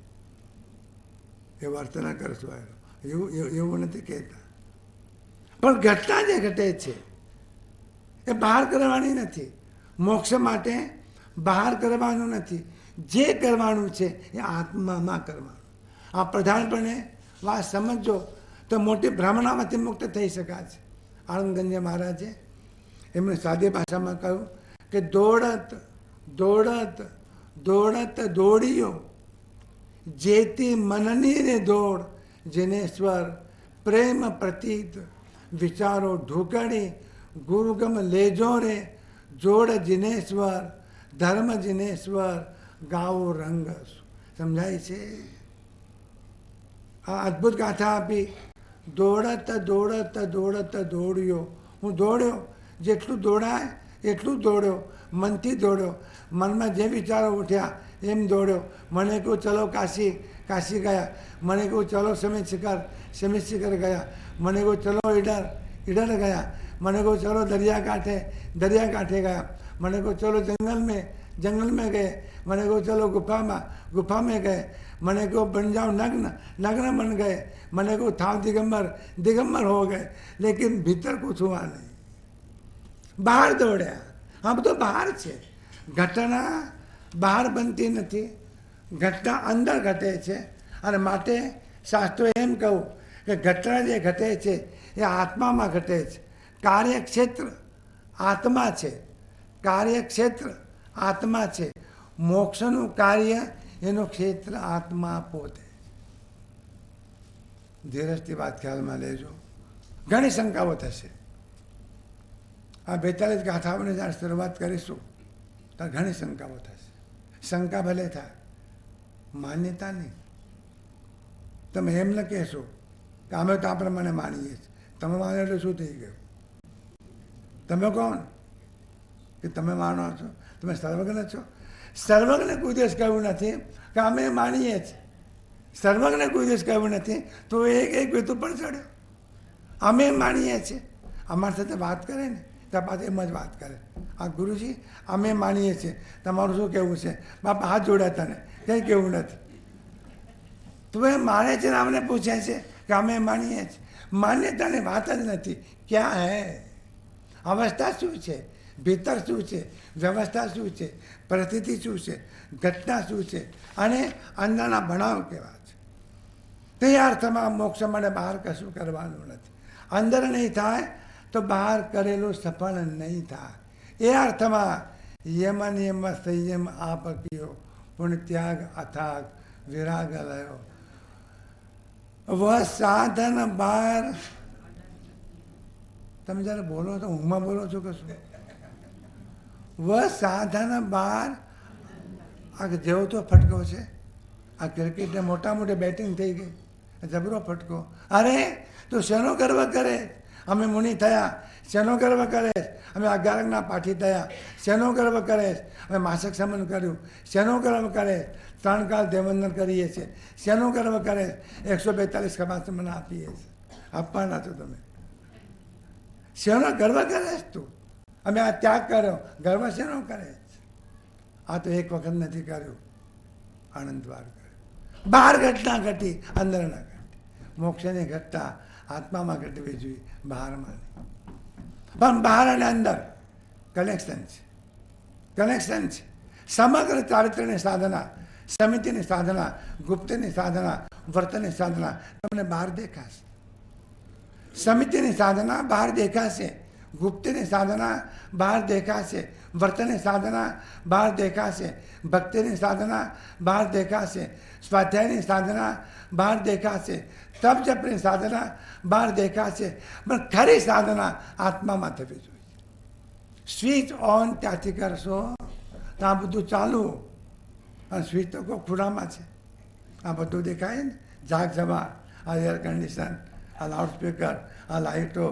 એવો અર્થ ન કરશો. એવું નથી કહેતા. પણ ઘટના જે ઘટે છે એ બહાર કરવાની નથી. મોક્ષ માટે બહાર કરવાનું નથી. જે કરવાનું છે એ આત્મામાં કરવાનું. આ પ્રધાનપણે વાત સમજો તો મોટી ભ્રમણામાંથી મુક્ત થઈ શકાય છે. આનંદગંજ મહારાજે એમને સાદી ભાષામાં કહ્યું કે દોડત દોડત દોડત દોડીયો જેતી મનની રે દોડ જિનેશ્વર પ્રેમ પ્રતીત વિચારો ઢોકળી ગુરુગમ લેજો રે જોડ જિનેશ્વર ધર્મ જિનેશ્વર ગાવો રંગ. સમજાય છે? આ અદ્ભુત ગાથા આપી. દોડત દોડત દોડત દોડ્યો. હું દોડ્યો, જેટલું દોડાય એટલું દોડ્યો, મનથી દોડ્યો. મનમાં જે વિચારો ઉઠ્યા એમ દોડ્યો. મને કહ્યું ચલો કાશી, કાશી ગયા. મને કહ્યું ચલો સમિત શિખર ગયા. મને કહ્યું ચલો ઈડર, ઈડર ગયા. મને કહ્યું ચલો દરિયા કાંઠે ગયા. મને કહ્યું ચલો जंगल में गए. मैंने को चलो गुफा में गए. मैंने को बन जाओ नग्न बन गए. मैंने को था दिगंबर हो गए. लेकिन भीतर कुछ हुआ नहीं. બહાર દોડ્યા. આ બધું બહાર છે. ઘટના બહાર બનતી નથી, ઘટના અંદર ઘટે છે. અને માટે શાસ્ત્રોએ એમ કહું કે ઘટના જે ઘટે છે એ આત્મામાં ઘટે છે. કાર્યક્ષેત્ર આત્મા છે, કાર્યક્ષેત્ર આત્મા છે. મોક્ષનું કાર્ય એનું ક્ષેત્ર આત્મા પોતે. ધીરજથી વાત ખ્યાલમાં લેજો. ઘણી શંકાઓ થશે. આ 42 ગાથાઓને જ્યારે શરૂઆત કરીશું ત્યારે ઘણી શંકાઓ થશે. શંકા ભલે થાય, માન્યતા નહીં. તમે એમ ન કહેશો કે અમે તો આ પ્રમાણે માનીએ છીએ. તમે માનો એટલે શું થઈ ગયું? તમે કોણ કે તમે માનો છો? તમે સર્વજ્ઞ છો? સર્વજ્ઞ કોઈ દિવસ કહ્યું નથી કે અમે માનીએ છીએ. સર્વજ્ઞ કોઈ દિવસ કહ્યું નથી તો એક વેતુ પણ ચડ્યો. અમે માનીએ છીએ. અમારી સાથે વાત કરે ને ત્યાં પાછું એમ જ વાત કરે. આ ગુરુજી અમે માનીએ છીએ, તમારું શું કહેવું છે? બાપા હાથ જોડ્યા તને, કંઈ કહેવું નથી. તો એ માને છે ને અમને પૂછે છે કે અમે માનીએ છીએ. માન્યતાની વાત જ નથી. ક્યાં હે? અવસ્થા શું છે, ભીતર શું છે, વ્યવસ્થા શું છે, પરિસ્થિતિ શું છે, ઘટના શું છે અને અંદરના બનાવ કેવા છે. તે અર્થમાં મોક્ષ માટે બહાર કશું કરવાનું નથી. અંદર નહીં થાય તો બહાર કરેલું સફળ નહીં થાય. એ અર્થમાં યમ નિયમ સંયમ આપક્યો પુણ્ય ત્યાગ અથાગ વિરાગ લયો વહ સાધન બાર. તમે જ્યારે બોલો તો ઊંઘમાં બોલો છો કશું? વહ સાધન બાર. આ જેવો તો ફટકો છે. આ ક્રિકેટને મોટા મોટી બેટિંગ થઈ ગઈ, જબરો ફટકો. અરે તું શેનો ગર્વ કરે? અમે મુનિ થયા, શેનો ગર્વ કરે? અમે 11 પાઠી થયા, શેનો ગર્વ કરે? અમે માસક સમન કર્યું, શેનો ગર્વ કરે? 3 કાળ દેવવંદન કરીએ છીએ, શેનો ગર્વ કરે? 142 ખમાસ મને આપીએ છીએ. આપવાના છો તમે, શેનો ગર્વ કરે તું? અમે આ ત્યાગ કર્યો, ગર્વ શેનો કરે? આ તો એક વખત નથી કર્યું, આનંદવાર કર્યું. બહાર ઘટના ઘટી, અંદર ના ઘટી. મોક્ષની ઘટના આત્મામાં ઘટવી જોઈએ, બહારમાં નહીં. પણ બહાર અને અંદર કનેક્શન છે, કનેક્શન છે. સમગ્ર ચારિત્ર્યની સાધના, સમિતિની સાધના, ગુપ્તની સાધના, વર્તનની સાધના તમને બહાર દેખાશે. સમિતિની સાધના બહાર દેખાશે, ગુપ્તની સાધના બહાર દેખાશે, વર્તનની સાધના બહાર દેખાશે, ભક્તિની સાધના બહાર દેખાશે, સ્વાધ્યાયની સાધના બહાર દેખાશે, તપ જપની સાધના બહાર દેખાશે. પણ ખરી સાધના આત્મામાં થવી જોઈએ. સ્વિચ ઓન ત્યાંથી કરશો તો આ બધું ચાલુ, અને સ્વિચ તો કોઈ ખૂણામાં છે. આ બધું દેખાય ને, જાગ જવા, આ એર કન્ડિશન, આ લાઉડસ્પીકર, આ લાઇટો,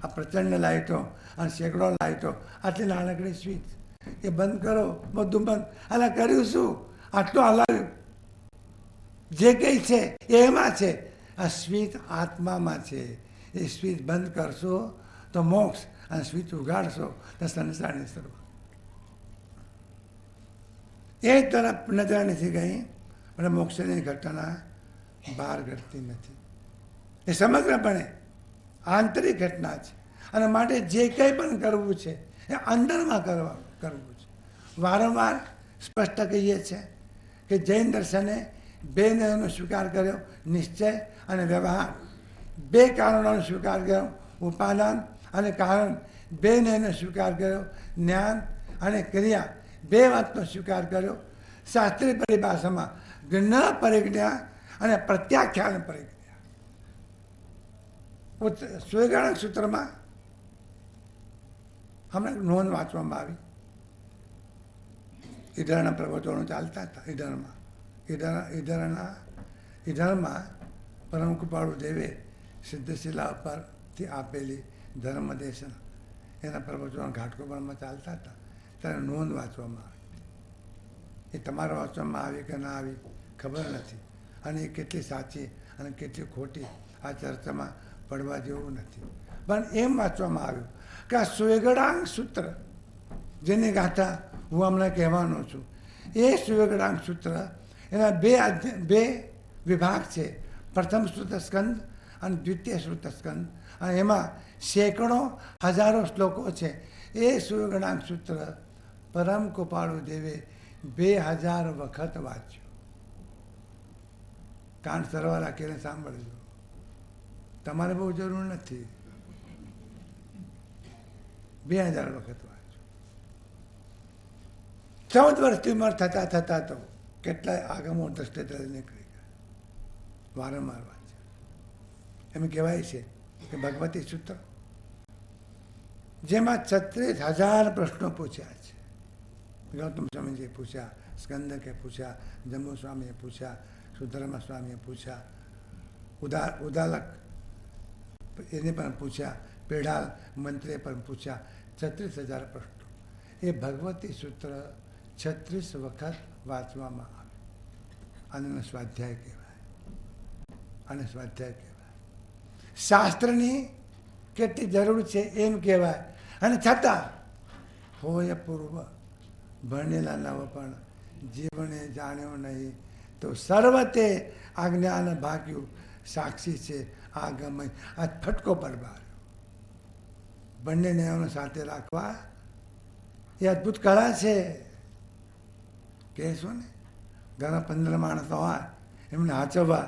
આ પ્રચંડ લાઇટો અને સેંકડો લાઇટો, આટલી નાનકડી સ્વિચ એ બંધ કરો, બધું બંધ. અલા કર્યું શું? આટલું હલાવ્યું. જે કંઈ છે એમાં છે. આ સ્વિચ આત્મામાં છે. એ સ્વિચ બંધ કરશો તો મોક્ષ, અને સ્વિચ ઉગાડશો તો સંસારની શરૂઆત. એ તરફ નજર નથી ગઈ, અને મોક્ષની ઘટના બહાર ઘટતી નથી. એ સમગ્રપણે આંતરિક ઘટના છે. અને માટે જે કંઈ પણ કરવું છે એ અંદરમાં કરવું છે. વારંવાર સ્પષ્ટ કહીએ છીએ કે જૈન દર્શને 2 નયનો સ્વીકાર કર્યો, નિશ્ચય અને વ્યવહાર. 2 કારણોનો સ્વીકાર કર્યો, ઉપાદાન અને કારણ. 2 નયનો સ્વીકાર કર્યો, જ્ઞાન અને ક્રિયા. 2 વાતનો સ્વીકાર કર્યો. શાસ્ત્રીય પરિભાષામાં જ્ઞ પરિજ્ઞા અને પ્રત્યાખ્યાન પરિજ્ઞા. સુયગાળક સૂત્રમાં હમણાં નોંધ વાંચવામાં આવી. ઈડરના પ્રવચનો ચાલતા હતા. ઈડરમાં પરમ કૃપાળુ દેવે સિદ્ધશિલા પરથી આપેલી ધર્મદેશન, એના પ્રવચનો ઘાટકોપરમાં ચાલતા હતા. ત્યારે નોંધ વાંચવામાં આવી. એ તમારે વાંચવામાં આવી કે ના આવી ખબર નથી, અને એ કેટલી સાચી અને કેટલી ખોટી આ ચર્ચામાં પડવા જેવું નથી. પણ એમ વાંચવામાં આવ્યું કે આ સુવેગડાંગ સૂત્ર, જેની ગાથા હું હમણાં કહેવાનો છું, એ સુવેગડાંગ સૂત્ર એના 2 વિભાગ છે. પ્રથમ શ્રુતસ્કંદ અને દ્વિતીય શ્રુતસ્કંદ, અને એમાં સેંકડો હજારો શ્લોકો છે. એ સુવેગડાંગ સૂત્ર પરમ કૃપાળુ દેવે 2000 વખત વાંચ્યું. કાન સરવા રાખીને સાંભળજો, તમારે બહુ જરૂર નથી. 2000 વખત વાંચ્યું. 14 વર્ષની ઉંમર થતા તો કેટલાય આગમો દ્રષ્ટિ નીકળી ગયા. વારંવાર વાંચ્યા. એમ કહેવાય છે કે ભગવતી સૂત્ર, જેમાં 36,000 પ્રશ્નો પૂછ્યા છે. ગૌતમ સ્વામીજીએ પૂછ્યા, સ્કંદકે પૂછ્યા, જમ્મુ સ્વામીએ પૂછ્યા, સુધર્મા સ્વામીએ પૂછ્યા, ઉદાલક એને પણ પૂછ્યા, પેઢાલ મંત્રીએ પણ પૂછ્યા. 36,000 પ્રશ્નો. એ ભગવતી સૂત્ર 36 વખત વાંચવામાં આવે. આને સ્વાધ્યાય કહેવાય. આને સ્વાધ્યાય કહેવાય. શાસ્ત્રની કેટલી જરૂર છે એમ કહેવાય. અને છતાં હોય પૂર્વ ભણેલા નવ પણ જીવને જાણ્યો નહીં, તો સર્વતે આ જ્ઞાન ભાગ્યું સાક્ષી છે આગમય. આ ફટકો બરબાર. બંને નયનો સાથે રાખવા એ અદ્ભુત કળા છે. કહેશો ને ઘણા 15 માણસો હોય એમને હાચવવા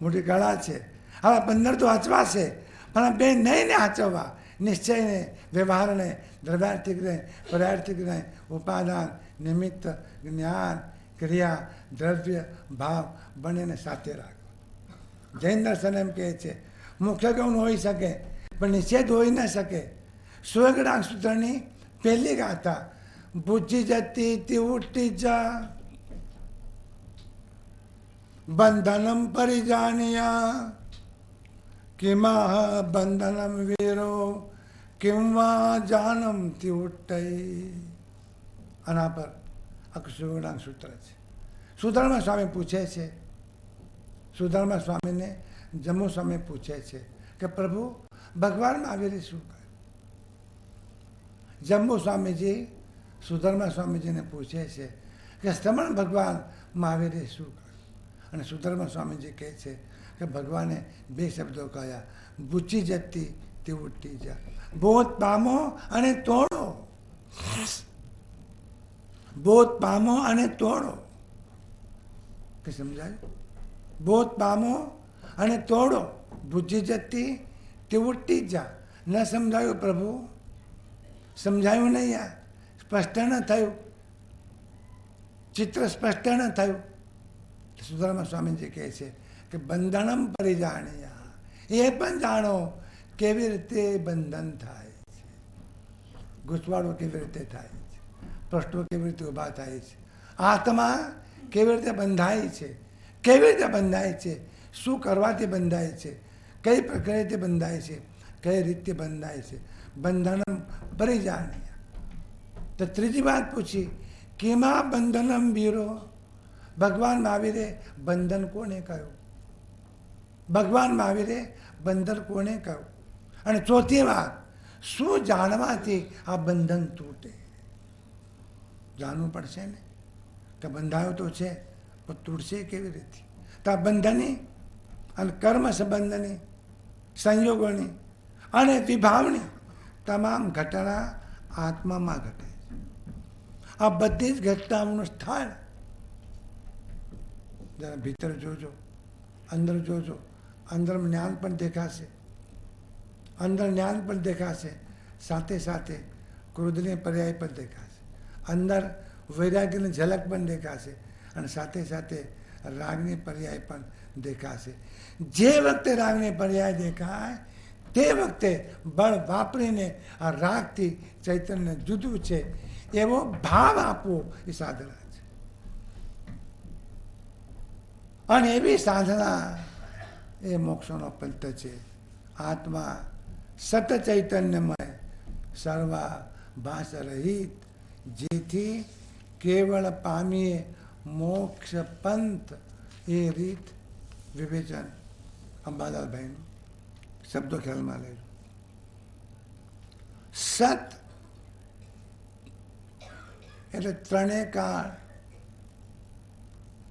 મોટી કળા છે. હવે 15 તો હાચવાશે, પણ બે નયને હાચવવા, નિશ્ચયને, વ્યવહારને, દ્રવ્યાર્થિકને, પરાર્થિકને, ઉપાદાન, નિમિત્ત, જ્ઞાન, ક્રિયા, દ્રવ્ય, ભાવ બંનેને સાથે રાખવા. જૈન દર્શન એમ કહે છે મુખ્ય ગૌણ હોઈ શકે પણ નિષેધ હોઈ ન શકે. સુવર્ગડાંગ સૂત્રની પહેલી ગાથા બુદ્ધિ જતી તી ઉઠતી જા બંધનમ પરિજાનિયા કિમા બંધનમ વીરો કિંવા જાનમ તી ઉઠ્ઠઈ. આના પર સુવર્ગડાંગ સૂત્ર છે. સુધર્મા સ્વામી પૂછે છે, સુધર્મા સ્વામીને જમ્મુ સ્વામી પૂછે છે કે પ્રભુ ભગવાન મહાવીરે શું કહ્યું? જમ્મુ સ્વામીજી સુધર્મા સ્વામીજીને પૂછે છે કે શ્રમણ ભગવાન મહાવીરે શું કહ્યું? અને સુધર્મા સ્વામીજી કહે છે કે ભગવાને 2 શબ્દો કહ્યા, બુચી જતી તે ઉઠતી જા, બોધ પામો અને તોડો. બોધ પામો અને તોડો. કે સમજાયું? બોધ પામો અને તોડો, બુદ્ધિ જતી તે ઉઠતી જા. ન સમજાયું પ્રભુ? સમજાયું નહીં યાર, સ્પષ્ટ ન થયું, ચિત્ર સ્પષ્ટ ન થયું. સુધર્મા સ્વામીજી કહે છે કે બંધનમ પરિજાણ્યા, એ પણ જાણો કેવી રીતે બંધન થાય છે, ગૂંચવાડો કેવી રીતે થાય છે, પ્રશ્નો કેવી રીતે ઊભા થાય છે, આત્મા કેવી રીતે બંધાય છે, કેવી રીતે બંધાય છે, શું કરવાથી બંધાય છે, કઈ પ્રક્રિયાથી બંધાય છે, કઈ રીતે બંધાય છે. બંધનમ પરિજાણ્યા. તો ત્રીજી વાત પૂછી, કેમાં બંધનમ વીરો? ભગવાન મહાવીરે બંધન કોને કહ્યું? ભગવાન મહાવીરે બંધન કોને કહ્યું? અને ચોથી વાત, શું જાણવાથી આ બંધન તૂટે? જાણવું પડશે ને કે બંધાયો તો છે પણ તૂટશે કેવી રીતે? તો આ બંધનની અને કર્મ સંબંધની, સંયોગોની અને વિભાવની તમામ ઘટના આત્મામાં ઘટે છે. આ બધી જ ઘટનાઓનું સ્થાન જરા ભીતર જોજો, અંદર જોજો, અંદર જ્ઞાન પણ દેખાશે, અંદર જ્ઞાન પણ દેખાશે, સાથે સાથે ક્રોધની પર્યાય પણ દેખાશે, અંદર વૈરાગ્યની ઝલક પણ દેખાશે અને સાથે સાથે રાગની પર્યાય પણ દેખાશે. જે વખતે રાગની પર્યાય દેખાય તે વખતે બળ વાપરીને આ રાગથી ચૈતન્ય જુદું છે એવો ભાવ આપવો એ સાધના છે. અને એવી સાધના એ મોક્ષનો પંથ છે. આત્મા સત ચૈતન્યમય સર્વા ભાષ રહિત, જેથી કેવળ પામીએ મોક્ષ પંથ એ રીત વિવેચન. અંબાલાલભાઈનું શબ્દો ખ્યાલમાં લેજો. સત એટલે ત્રણેય કાળ,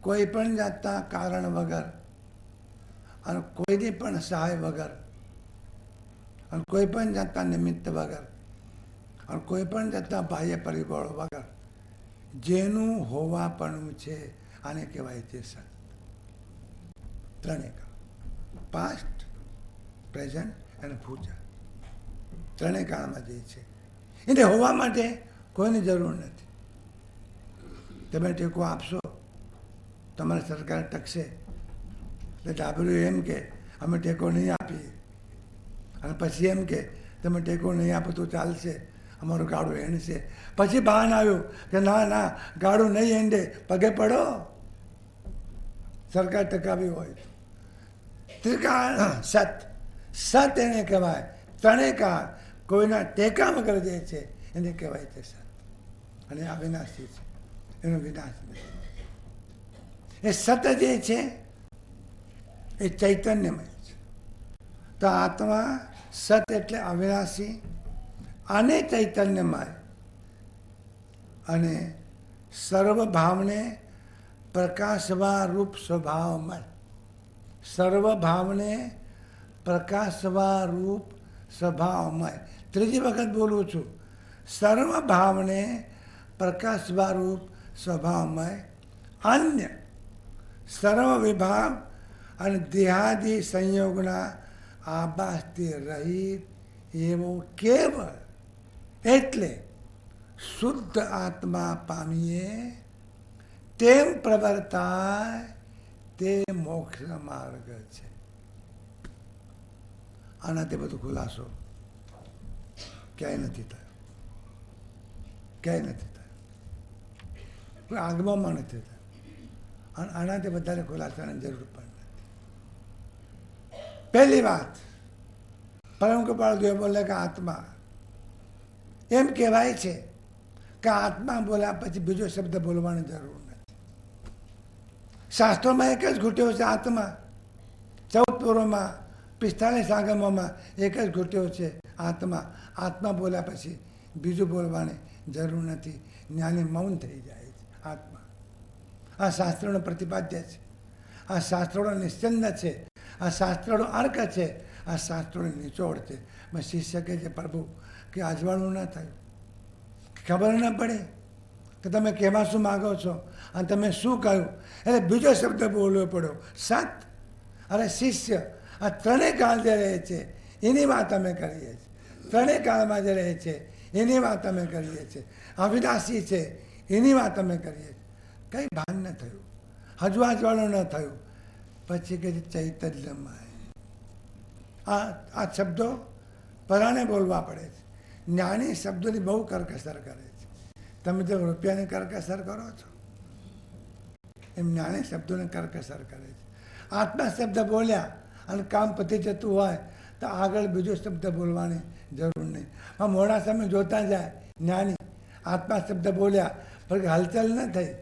કોઈ પણ જાતના કારણ વગર અને કોઈની પણ સહાય વગર અને કોઈ પણ જાતના નિમિત્ત વગર અને કોઈ પણ જાતના બાહ્ય પરિબળો વગર જેનું હોવાપણું છે આને કહેવાય છે સત. ત્રણેય કાળ, પાસ્ટ, પ્રેઝન્ટ અને ફ્યુચર, ત્રણેય કાળમાં જે છે એને હોવા માટે કોઈની જરૂર નથી. તમે ટેકો આપશો તમારે સરકાર ટકશે. એટલે ડાબલું એમ કે અમે ટેકો નહીં આપીએ અને પછી એમ કે તમે ટેકો નહીં આપો તો ચાલશે, અમારું ગાડું એંડશે. પછી બહાન આવ્યું કે ના ના ગાડું નહીં એંડે, પગે પડો. સરકાર ટકાવી હોય તો ત્રિકાળ સત, સત એને કહેવાય. ત્રણેય કાળ કોઈના ટેકા વગર જે છે એને કહેવાય છે સત. અને આ વિનાશી છે, એનો વિનાશ નથી. એ સત જે છે એ ચૈતન્યમય છે. તો આત્મા સત એટલે અવિનાશી અને ચૈતન્યમય અને સર્વભાવને પ્રકાશવા રૂપ સ્વભાવમય. સર્વભાવને પ્રકાશવા રૂપ સ્વભાવમય. ત્રીજી વખત બોલું છું, સર્વભાવને પ્રકાશ સ્વરૂપ સ્વભાવમય, અન્ય સર્વ વિભાવ અને દેહાદિ સંયોગના આભાસથી રહિત એવો કેવળ, એટલે શુદ્ધ આત્મા પામીએ તેમ પ્રવર્તાય તે મોક્ષ માર્ગ છે. આનાથી બધું ખુલાસો ક્યાંય નથી થયો, ક્યાંય નથી થયો, કોઈ આગમમાં નથી થયો. અને આનાથી વધારે ખુલાસાની જરૂર પણ નથી. પહેલી વાત, પરમ કૃપાળુ દેવ બોલે કે આત્મા, એમ કહેવાય છે કે આત્મા બોલ્યા પછી બીજો શબ્દ બોલવાની જરૂર નથી. શાસ્ત્રોમાં એક જ ઘૂંટ્યો છે આત્મા. 14 પૂર્વમાં 45 આગમોમાં એક જ ઘૂંટ્યો છે આત્મા. આત્મા બોલ્યા પછી બીજું બોલવાની જરૂર નથી. જ્ઞાની મૌન થઈ જાય છે. આત્મા આ શાસ્ત્રોનો પ્રતિપાદ્ય છે, આ શાસ્ત્રોનો નિશ્ચંદ છે, આ શાસ્ત્રોનો અર્ક છે, આ શાસ્ત્રોની નિચોડ છે. મેં શિષ્ય કહે છે, પ્રભુ કે અજવાળું ન થયું, ખબર ન પડી કે તમે કહેવા શું માગો છો અને તમે શું કહ્યું. એટલે બીજો શબ્દ બોલવો પડ્યો, સત. અરે શિષ્ય, આ ત્રણેય કાળ જે રહે છે એની વાત અમે કરીએ છીએ. ત્રણેય કાળમાં જે રહે છે એની વાત અમે કરીએ છીએ. અવિનાશી છે એની વાત અમે કરીએ છીએ. કંઈ ભાન ન થયું, હજુ અજવાળું ન થયું. પછી કે ચૈતન્યમય. આ શબ્દો પરાણે બોલવા પડે છે. જ્ઞાની શબ્દોની બહુ કરકસર કરે છે. તમે જો રૂપિયાની કરકસર કરો છો એમ જ્ઞાની શબ્દોની કરકસર કરે છે. આત્મા શબ્દ બોલ્યા અને કામ પતી જતું હોય તો આગળ બીજો શબ્દ બોલવાની જરૂર નહીં. આ મોડા સમય જોતા જાય જ્ઞાની, આત્મા શબ્દ બોલ્યા પણ હલચલ ન થઈ,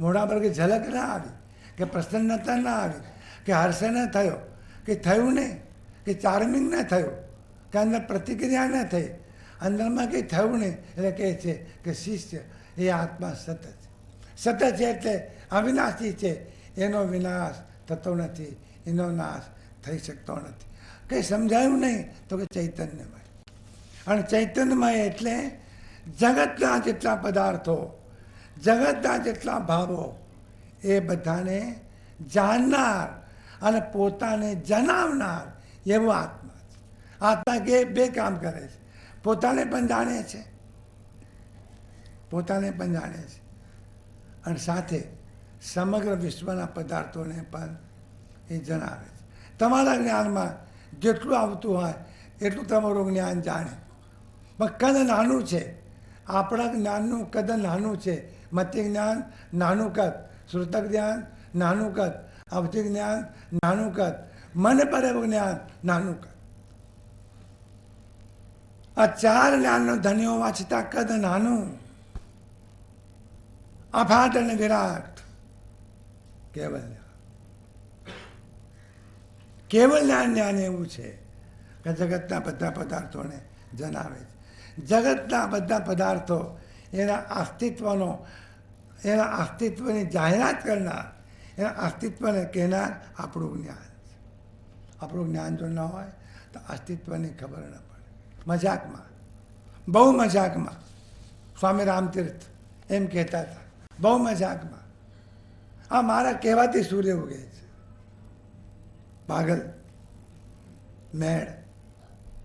મોઢા પર કે ઝલક ના આવી, કે પ્રસન્નતા ના આવી, કે હર્ષ ન થયો, કે થયું નહીં, કે ચાર્મિંગ ન થયું, કે અંદર પ્રતિક્રિયા ન થઈ, અંદરમાં કંઈ થયું નહીં. એટલે કહે છે કે શિષ્ય એ આત્મા સતત છે. સતત છે એટલે અવિનાશી છે. એનો વિનાશ થતો નથી, એનો નાશ થઈ શકતો નથી. કંઈ સમજાયું નહીં તો કે ચૈતન્યમય. અને ચૈતન્યમય એટલે જગતના જેટલા પદાર્થો, જગતના જેટલા ભાવો એ બધાને જાણનાર અને પોતાને જણાવનાર એવો આત્મા છે. આત્મા કે બે કામ કરે છે. પોતાને પણ જાણે છે, પોતાને પણ જાણે છે, અને સાથે સમગ્ર વિશ્વના પદાર્થોને પણ એ જણાવે છે. તમારા જ્ઞાનમાં જેટલું આવતું હોય એટલું તમારું જ્ઞાન જાણે, પણ કદ નાનું છે. આપણા જ્ઞાનનું કદ નાનું છે. મતિ જ્ઞાન નાનું કદ, શ્રુતક જ્ઞાન નાનું કદ, અવધિ જ્ઞાન નાનું કદ, મન પર એવું જ્ઞાન નાનું કદ. આ 4 જ્ઞાનનો ધન્યો વાંચતા કદ નાનું, અફાટ અને વિરાટ કેવલ જ્ઞાન. કેવલ જ્ઞાન એવું છે કે જગતના બધા પદાર્થોને જણાવે છે. જગતના બધા પદાર્થો એના અસ્તિત્વની જાહેરાત કરનાર, એના અસ્તિત્વને કહેનાર આપણું જ્ઞાન છે. આપણું જ્ઞાન જો ન હોય તો અસ્તિત્વની ખબર ન પડે. મજાકમાં, બહુ મજાકમાં સ્વામી રામતીર્થ એમ કહેતા હતા, બહુ મજાકમાં, આ મારા કહેવાથી સૂર્ય ઉગે છે. પાગલ મેળ,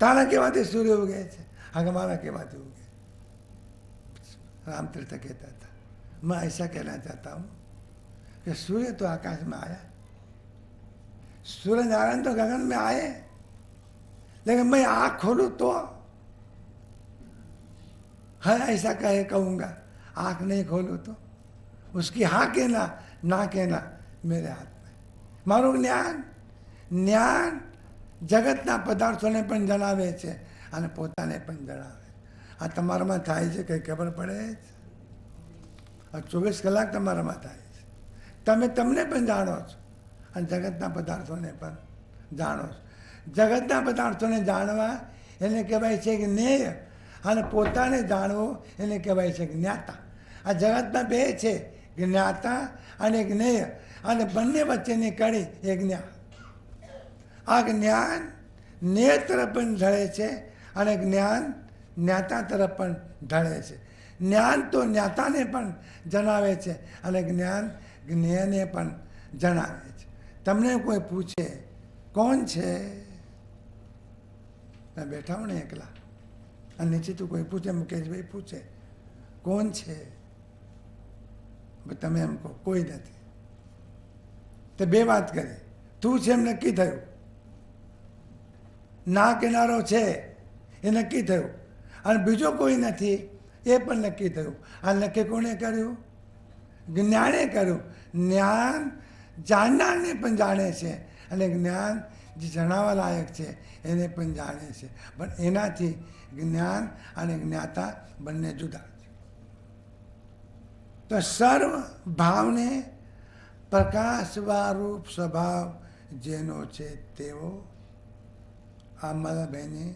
તારા કહેવાથી સૂર્ય ઉગે છે, आगे मारा के बात होगी. राम तीर्थ कहता था, मैं ऐसा कहना चाहता हूँ कि सूर्य तो आकाश में आया, सूर्य नारायण तो गगन में आए, लेकिन मैं आँख खोलूँ तो है ऐसा कहे कहूँगा, आँख नहीं खोलूँ तो उसकी हाँ कहना ना कहना मेरे हाथ में. મારું જ્ઞાન જગતના પદાર્થોને પણ જણાવે છે અને પોતાને પણ જણાવે. આ તમારામાં થાય છે કંઈ ખબર પડે છે? આ 24 કલાક તમારામાં થાય છે. તમે તમને પણ જાણો છો અને જગતના પદાર્થોને પણ જાણો છો. જગતના પદાર્થોને જાણવા એને કહેવાય છે જ્ઞેય અને પોતાને જાણવું એને કહેવાય છે જ્ઞાતા. આ જગતના બે છે, જ્ઞાતા અને જ્ઞેય, અને બંને વચ્ચેની કડી એ જ્ઞાન. આ જ્ઞાન જ્ઞેય તરફ પણ ઢળે છે અને જ્ઞાન જ્ઞાતા તરફ પણ ઢળે છે. જ્ઞાન તો જ્ઞાતાને પણ જણાવે છે અને જ્ઞાન જ્ઞેયને પણ જણાવે છે. તમને કોઈ પૂછે કોણ છે, તમે બેઠા હો ને એકલા અને નીચેથી કોઈ પૂછે, મુકેશભાઈ પૂછે કોણ છે, તમે એમ કહો કોઈ નથી. તો બે વાત કરી, તું છે એમ નક્કી થયું, ના કિનારો છે એ નક્કી થયું, અને બીજો કોઈ નથી એ પણ નક્કી થયું. આ નક્કી કોણે કર્યું? જ્ઞાને કર્યું. જ્ઞાન જાણનારને પણ જાણે છે અને જ્ઞાન જે જણાવવા લાયક છે એને પણ જાણે છે, પણ એનાથી જ્ઞાન અને જ્ઞાતા બંને જુદા છે. તો સર્વ ભાવને પ્રકાશવારૂપ સ્વભાવ જેનો છે તેવો આ મલભાઈની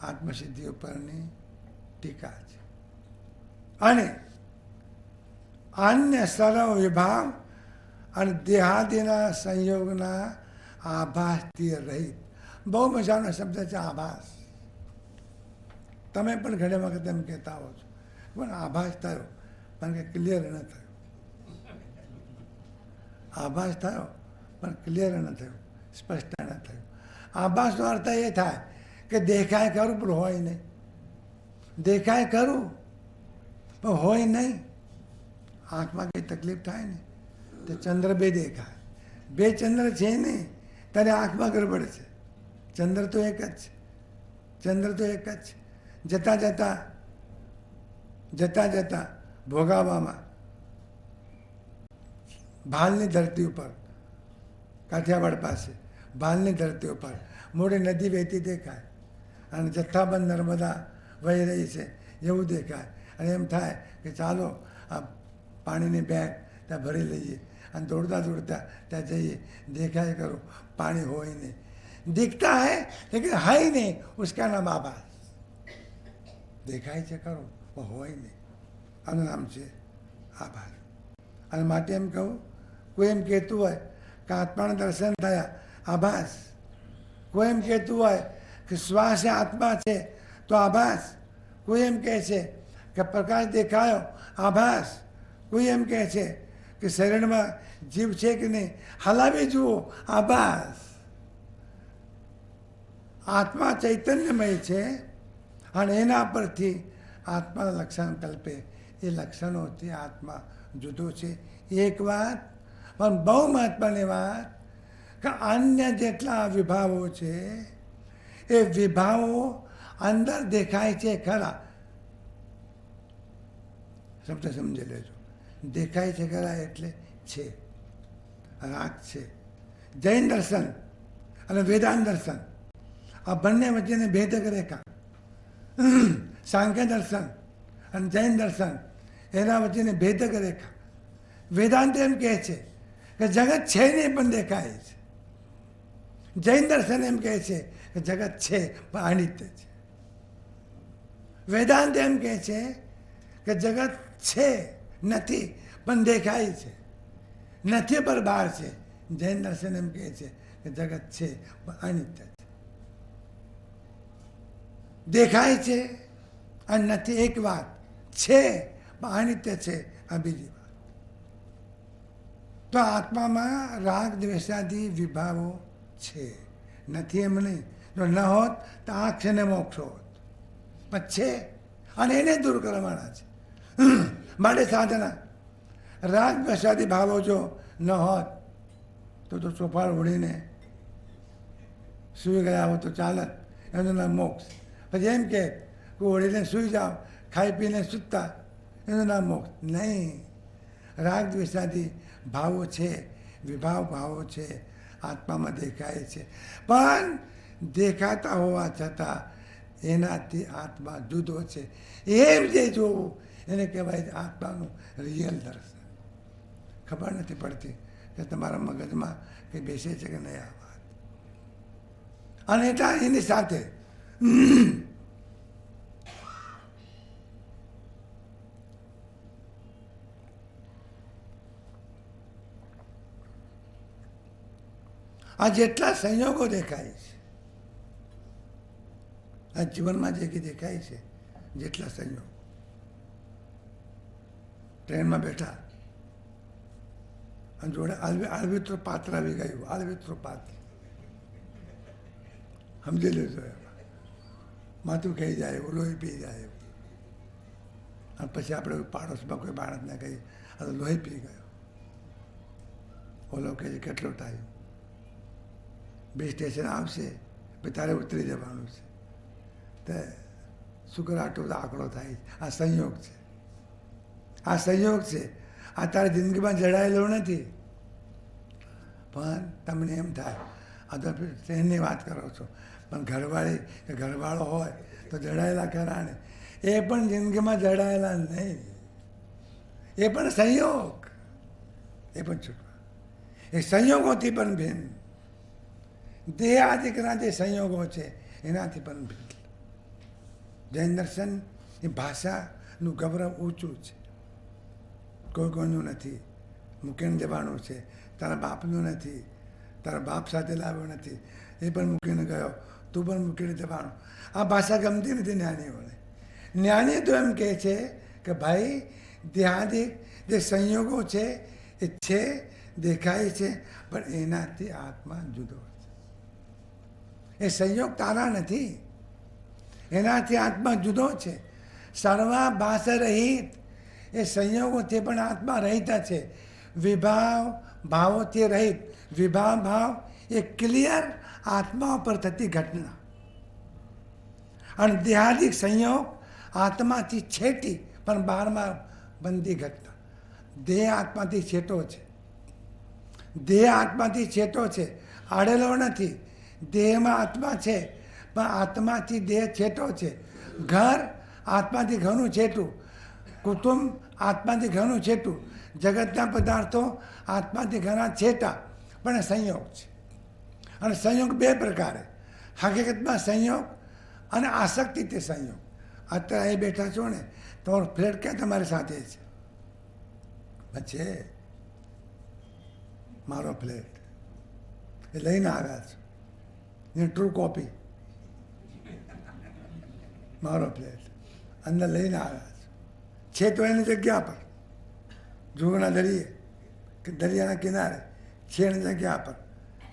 આત્મસિદ્ધિ ઉપરની ટીકા છે. અને અન્ય સર્વ વિભાવ અને દેહાદિના સંયોગના આભાસથી રહિત. બહુ મજાનો શબ્દ છે આભાસ. તમે પણ ઘણી વખત એમ કહેતા હો છો પણ આભાસ થયો પણ કે ક્લિયર ન થયો, આભાસ થયો પણ ક્લિયર ન થયું, સ્પષ્ટ ન થયું. આભાસનો અર્થ એ થાય કે દેખાય ખરું પણ હોય નહીં, દેખાય ખરું પણ હોય નહીં. આંખમાં કંઈ તકલીફ થાય ને તો ચંદ્ર બે દેખાય, બે ચંદ્ર છે નહીં ત્યારે આંખમાં ગડબડ છે. ચંદ્ર તો એક જ છે, ચંદ્ર તો એક જ છે. જતાં જતાં જતાં જતાં ભોગાવામાં ભાલની ધરતી ઉપર, કાઠિયાવાડ પાસે ભાલની ધરતી ઉપર મોટી નદી વહેતી દેખાય અને જથ્થાબંધ નર્મદા વહી રહી છે એવું દેખાય, અને એમ થાય કે ચાલો આ પાણીની બેગ ત્યાં ભરી લઈએ અને દોડતા દોડતા ત્યાં જઈએ. દેખાય કરું પાણી હોય નહીં, दिखता है लेकिन है ही नहीं, उसका नाम आभास. દેખાય છે ખરું પણ હોય નહીં, આનું નામ છે આભાસ. અને માટે એમ કહું, કોઈ એમ કહેતું હોય કે આત્માના દર્શન થયા આભાસ, કોઈ એમ કહેતું હોય કે શ્વાસ એ આત્મા છે તો આભાસ, કોઈ એમ કહે છે કે પ્રકાશ દેખાયો આભાસ, કોઈ એમ કહે છે કે શરીરમાં જીવ છે કે નહીં હલાવી જુઓ આભાસ. આત્મા ચૈતન્યમય છે અને એના પરથી આત્માના લક્ષણ કલ્પે, એ લક્ષણોથી આત્મા જુદો છે. એક વાત, પણ બહુ મહત્વની વાત કે અન્ય જેટલા વિભાવો છે એ વિભાવો અંદર દેખાય છે ખરા. શબ્દ સમજી લેજો, દેખાય છે ખરા એટલે છે, રાગ છે. જૈન દર્શન અને વેદાંત દર્શન આ બંને વચ્ચેની ભેદક રેખા, સાંખ્ય દર્શન અને જૈન દર્શન એના વચ્ચેની ભેદક રેખા. વેદાંત એમ કહે છે કે જગત છે નહીં પણ દેખાય છે. જૈન દર્શન એમ કહે છે કે જગત છે પણ અનિત્ય છે. વેદાંત એમ કહે છે કે જગત છે નથી પણ દેખાય છે, નથી પર બહાર છે. જૈન દર્શન એમ કહે છે કે જગત છે પણ અનિત્ય છે, દેખાય છે અને નથી એક વાત, છે પણ અનિત્ય છે આ બીજી વાત. તો આત્મામાં રાગ દ્વેષાદી વિભાવો છે, નથી એમ નહીં. જો ન હોત તો આ ક્ષણે મોક્ષ હોત, પણ છે અને એને દૂર કરવાના છે. માટે સાધના રાગ દ્વેષાદી ભાવો જો ન હોત તો ચોપાળ ઉડીને સૂઈ ગયા હો તો ચાલત, એનું નામ મોક્ષ. પછી એમ કે ઓળીને સૂઈ જાઓ, ખાઈ પીને સૂતા, એનું નામ મોક્ષ નહીં. રાગ દ્વેષાદી ભાવો છે, વિભાવ ભાવો છે, આત્મામાં દેખાય છે, પણ દેખાતા હોવા છતાં એનાથી આત્મા જુદો છે. એમ જે જોવું એને કહેવાય આત્માનું રિયલ દર્શન. ખબર નથી પડતી કે તમારા મગજમાં કંઈ બેસે છે કે નહીં આ વાત. અને એટલા એની સાથે આ જેટલા સંયોગો દેખાય છે આ જીવનમાં જે કંઈ દેખાય છે જેટલા સંયોગ, ટ્રેનમાં બેઠા અને જોડે આળવિત્રો પાત્ર આવી ગયું, આળવિત્રો પાત્ર સમજી લેજો, માથું ખાઈ જાય એવું, લોહી પી જાય એવું. અને પછી આપણે પાડોશમાં કોઈ માણસને કહીએ આ તો લોહી પી ગયો, ઓલો કહે છે કેટલો ટાઈમ, 2 સ્ટેશન આવશે પછી તારે ઉતરી જવાનું છે. તે શુક્રાટો આંકડો થાય. આ સંયોગ છે, આ સંયોગ છે. આ તારી જિંદગીમાં જડાયેલો નથી. પણ તમને એમ થાય આ તો ટ્રેનની વાત કરો છો, પણ ઘરવાળી કે ઘરવાળો હોય તો જડાયેલા ખરા ને, એ પણ જિંદગીમાં જડાયેલા નહીં, એ પણ સંયોગ, એ પણ છૂટવા. એ સંયોગોથી પણ ભિન્ન, દેહ આદિકના જે સંયોગો છે એનાથી પણ ભિન્ન. જૈન દર્શનની ભાષાનું ગૌરવ ઊંચું છે. કોઈ કોઈનું નથી, મૂકીને જવાનું છે, તારા બાપનું નથી, તારા બાપ સાથે લાવ્યો નથી, એ પણ મૂકીને ગયો, તું પણ મૂકીને જવાનું. આ ભાષા ગમતી નથી જ્ઞાનીઓને. જ્ઞાની તો એમ કહે છે કે ભાઈ દેહાદિક જે સંયોગો છે એ છે, દેખાય છે, પણ એનાથી આત્મા જુદો છે. એ સંયોગ તારા નથી, એનાથી આત્મા જુદો છે. સર્વાભાસ રહિત એ સંયોગોથી પણ આત્મા રહિત છે. વિભાવ ભાવોથી રહિત. વિભાવ ભાવ એ ક્લિયર આત્મા પર થતી ઘટના, અને દેહાદિક સંયોગ આત્માથી છેટી પણ બહારમાં બનતી ઘટના. દેહ આત્માથી છેટો છે, દેહ આત્માથી છેટો છે, આડેલો નથી. દેહમાં આત્મા છે પણ આત્માથી દેહ છેટો છે. ઘર આત્માથી ઘણું છેટું, કુટુંબ આત્માથી ઘણું છેટું, જગતના પદાર્થો આત્માથી ઘણા છેટા, પણ એ સંયોગ છે. અને સંયોગ 2 પ્રકારે, હકીકતમાં સંયોગ અને આસક્તિથી સંયોગ. અત્યારે અહીં બેઠા છો ને, તમારો ફ્લેટ ક્યાં તમારી સાથે છે? છે મારો ફ્લેટ, એ લઈને આવ્યા છો, એની ટ્રુ કોપી, મારો ફ્લેટ અંદર લઈને આવ્યા છે તો એની જગ્યા પર, જુગના દરિયે કે દરિયાના કિનારે છે એની જગ્યા પર.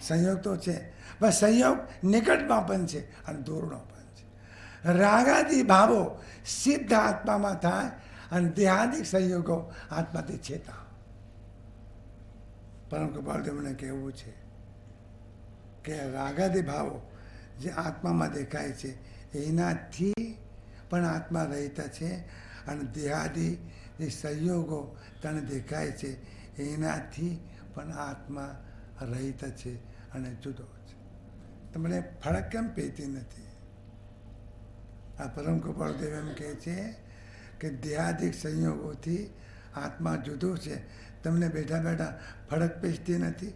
સંયોગ તો છે, બસ સંયોગ નિકટમાં પણ છે અને દૂરનો પણ છે. રાગાદી ભાવો સિદ્ધ આત્મામાં થાય અને દેહાદિક સંયોગો આત્માથી છેતા. પરમ કૃપાળદેવને કહેવું છે કે રાગાદી ભાવો જે આત્મામાં દેખાય છે એનાથી પણ આત્મા રહિત છે, અને દેહાદિ જે સંયોગો તને દેખાય છે એનાથી પણ આત્મા રહિત છે અને જુદો છે. તમને ફરક કેમ પેતી નથી? આ પરમ કૃપાળદેવ એમ કહે છે કે દેહાદિક સંયોગોથી આત્મા જુદો છે. તમને બેઠા બેઠા ફરક પેસતી નથી?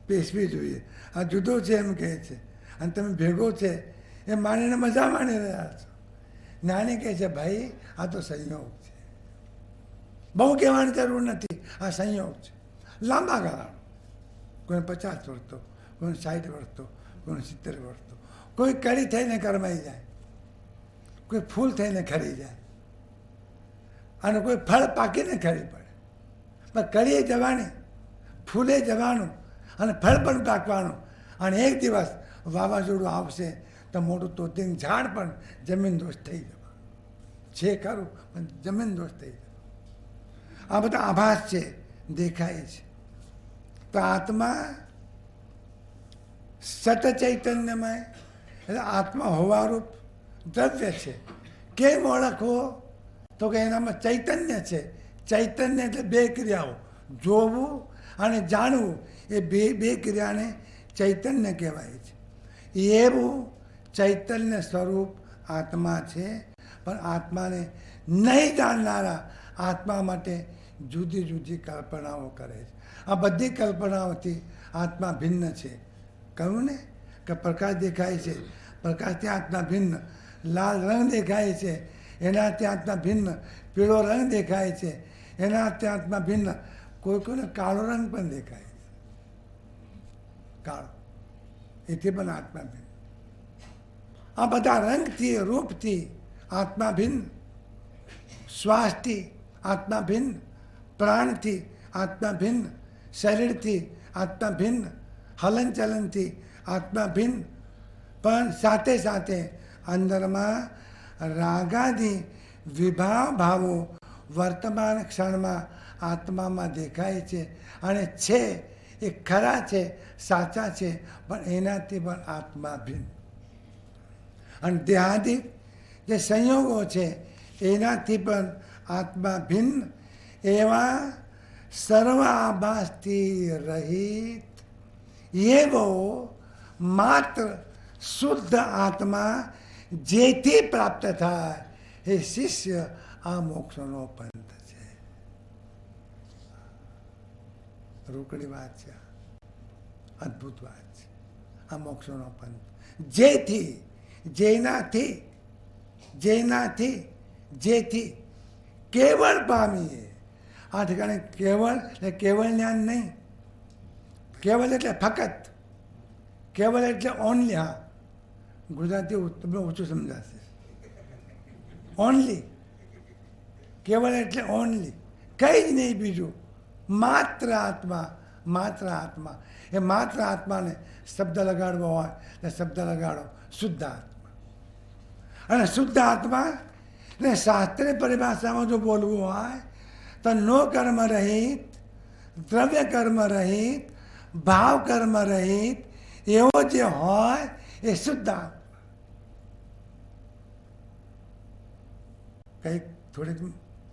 પેસવી જોઈએ. આ જુદો છે એમ કહે છે, અને તમે ભેગો છે એ માનીને મજા માણી રહ્યા છો. જ્ઞાની કહે છે ભાઈ આ તો સંયોગ છે, બહુ કહેવાની જરૂર નથી, આ સંયોગ છે. લાંબા ગાળાનો, કોઈને 50 વર્ષતો, કોઈને 60 વર્ષતો, કોઈને 70 વર્ષતો. કોઈ કળી થઈને કરમાઈ જાય, કોઈ ફૂલ થઈને ખરી જાય, અને કોઈ ફળ પાકીને ખરી પડે. પણ કળીએ જવાની, ફૂલે જવાનું, અને ફળ પણ પાકવાનું. અને એક દિવસ વાવાઝોડું આવશે તો મોટું તોતિંગ ઝાડ પણ જમીન દોષ થઈ જવાનું છે ખરું, પણ જમીન દોષ થઈ જવાનું. આ બધા આભાસ છે, દેખાય છે. તો આત્મા સત ચૈતન્યમય, એટલે આત્મા હોવારૂપ દ્રવ્ય છે. કેમ ઓળખવો? તો કે એનામાં ચૈતન્ય છે. ચૈતન્ય એટલે 2 ક્રિયાઓ, જોવું અને જાણવું. એ બે ક્રિયાને ચૈતન્ય કહેવાય છે. એવું ચૈતન્ય સ્વરૂપ આત્મા છે. પણ આત્માને નહીં જાણનારા આત્મા માટે જુદી જુદી કલ્પનાઓ કરે છે. આ બધી કલ્પનાઓથી આત્મા ભિન્ન છે. કહ્યું ને કે પ્રકાશ દેખાય છે, પ્રકાશથી આત્મા ભિન્ન. લાલ રંગ દેખાય છે, એનાથી આત્મા ભિન્ન. પીળો રંગ દેખાય છે, એનાથી આત્મા ભિન્ન. કોઈ કોઈને કાળો રંગ પણ દેખાય છે, કાળો, એથી પણ આત્મા ભિન્ન. આ બધા રંગથી રૂપથી આત્મા ભિન્ન, શ્વાસથી આત્મા ભિન્ન, પ્રાણથી આત્મા ભિન્ન, શરીરથી આત્મા ભિન્ન, હલનચલનથી આત્મા ભિન્ન, પણ સાથે સાથે અંદરમાં રાગાદી વિભાવ ભાવો વર્તમાન ક્ષણમાં આત્મામાં દેખાય છે અને છે એ ખરા છે, સાચા છે, પણ એનાથી પણ આત્મા ભિન્ન. અને દેહાદિક જે સંયોગો છે એનાથી પણ આત્મા ભિન્ન એવા સર્વ આભાસથી રહિત એવો માત્ર શુદ્ધ આત્મા જેથી પ્રાપ્ત થાય એ શિષ્ય આ મોક્ષનો પંથ છે. રોકડી વાત છે, અદ્ભુત વાત છે. આ મોક્ષનો પંથ જેથી, જેનાથી, જેથી કેવળ પામીએ. આ ઠેકાણે કેવળ એટલે કેવળ જ્ઞાન નહીં, કેવળ એટલે ફક્ત, કેવળ એટલે ઓનલી. હા, ગુજરાતી તમને ઓછું સમજાશે. ઓનલી, કેવળ એટલે ઓનલી, કંઈ જ નહીં બીજું, માત્ર આત્મા, માત્ર આત્મા. એ માત્ર આત્માને શબ્દ લગાડવો હોય એટલે શબ્દ લગાડો શુદ્ધ આત્મા. અને શુદ્ધ આત્મા ને શાસ્ત્રીય પરિભાષામાં જો બોલવું હોય તો નો કર્મ રહિત, દ્રવ્ય કર્મ રહિત, ભાવ કર્મ રહિત એવો જે હોય એ શુદ્ધ આત્મા. કંઈક થોડીક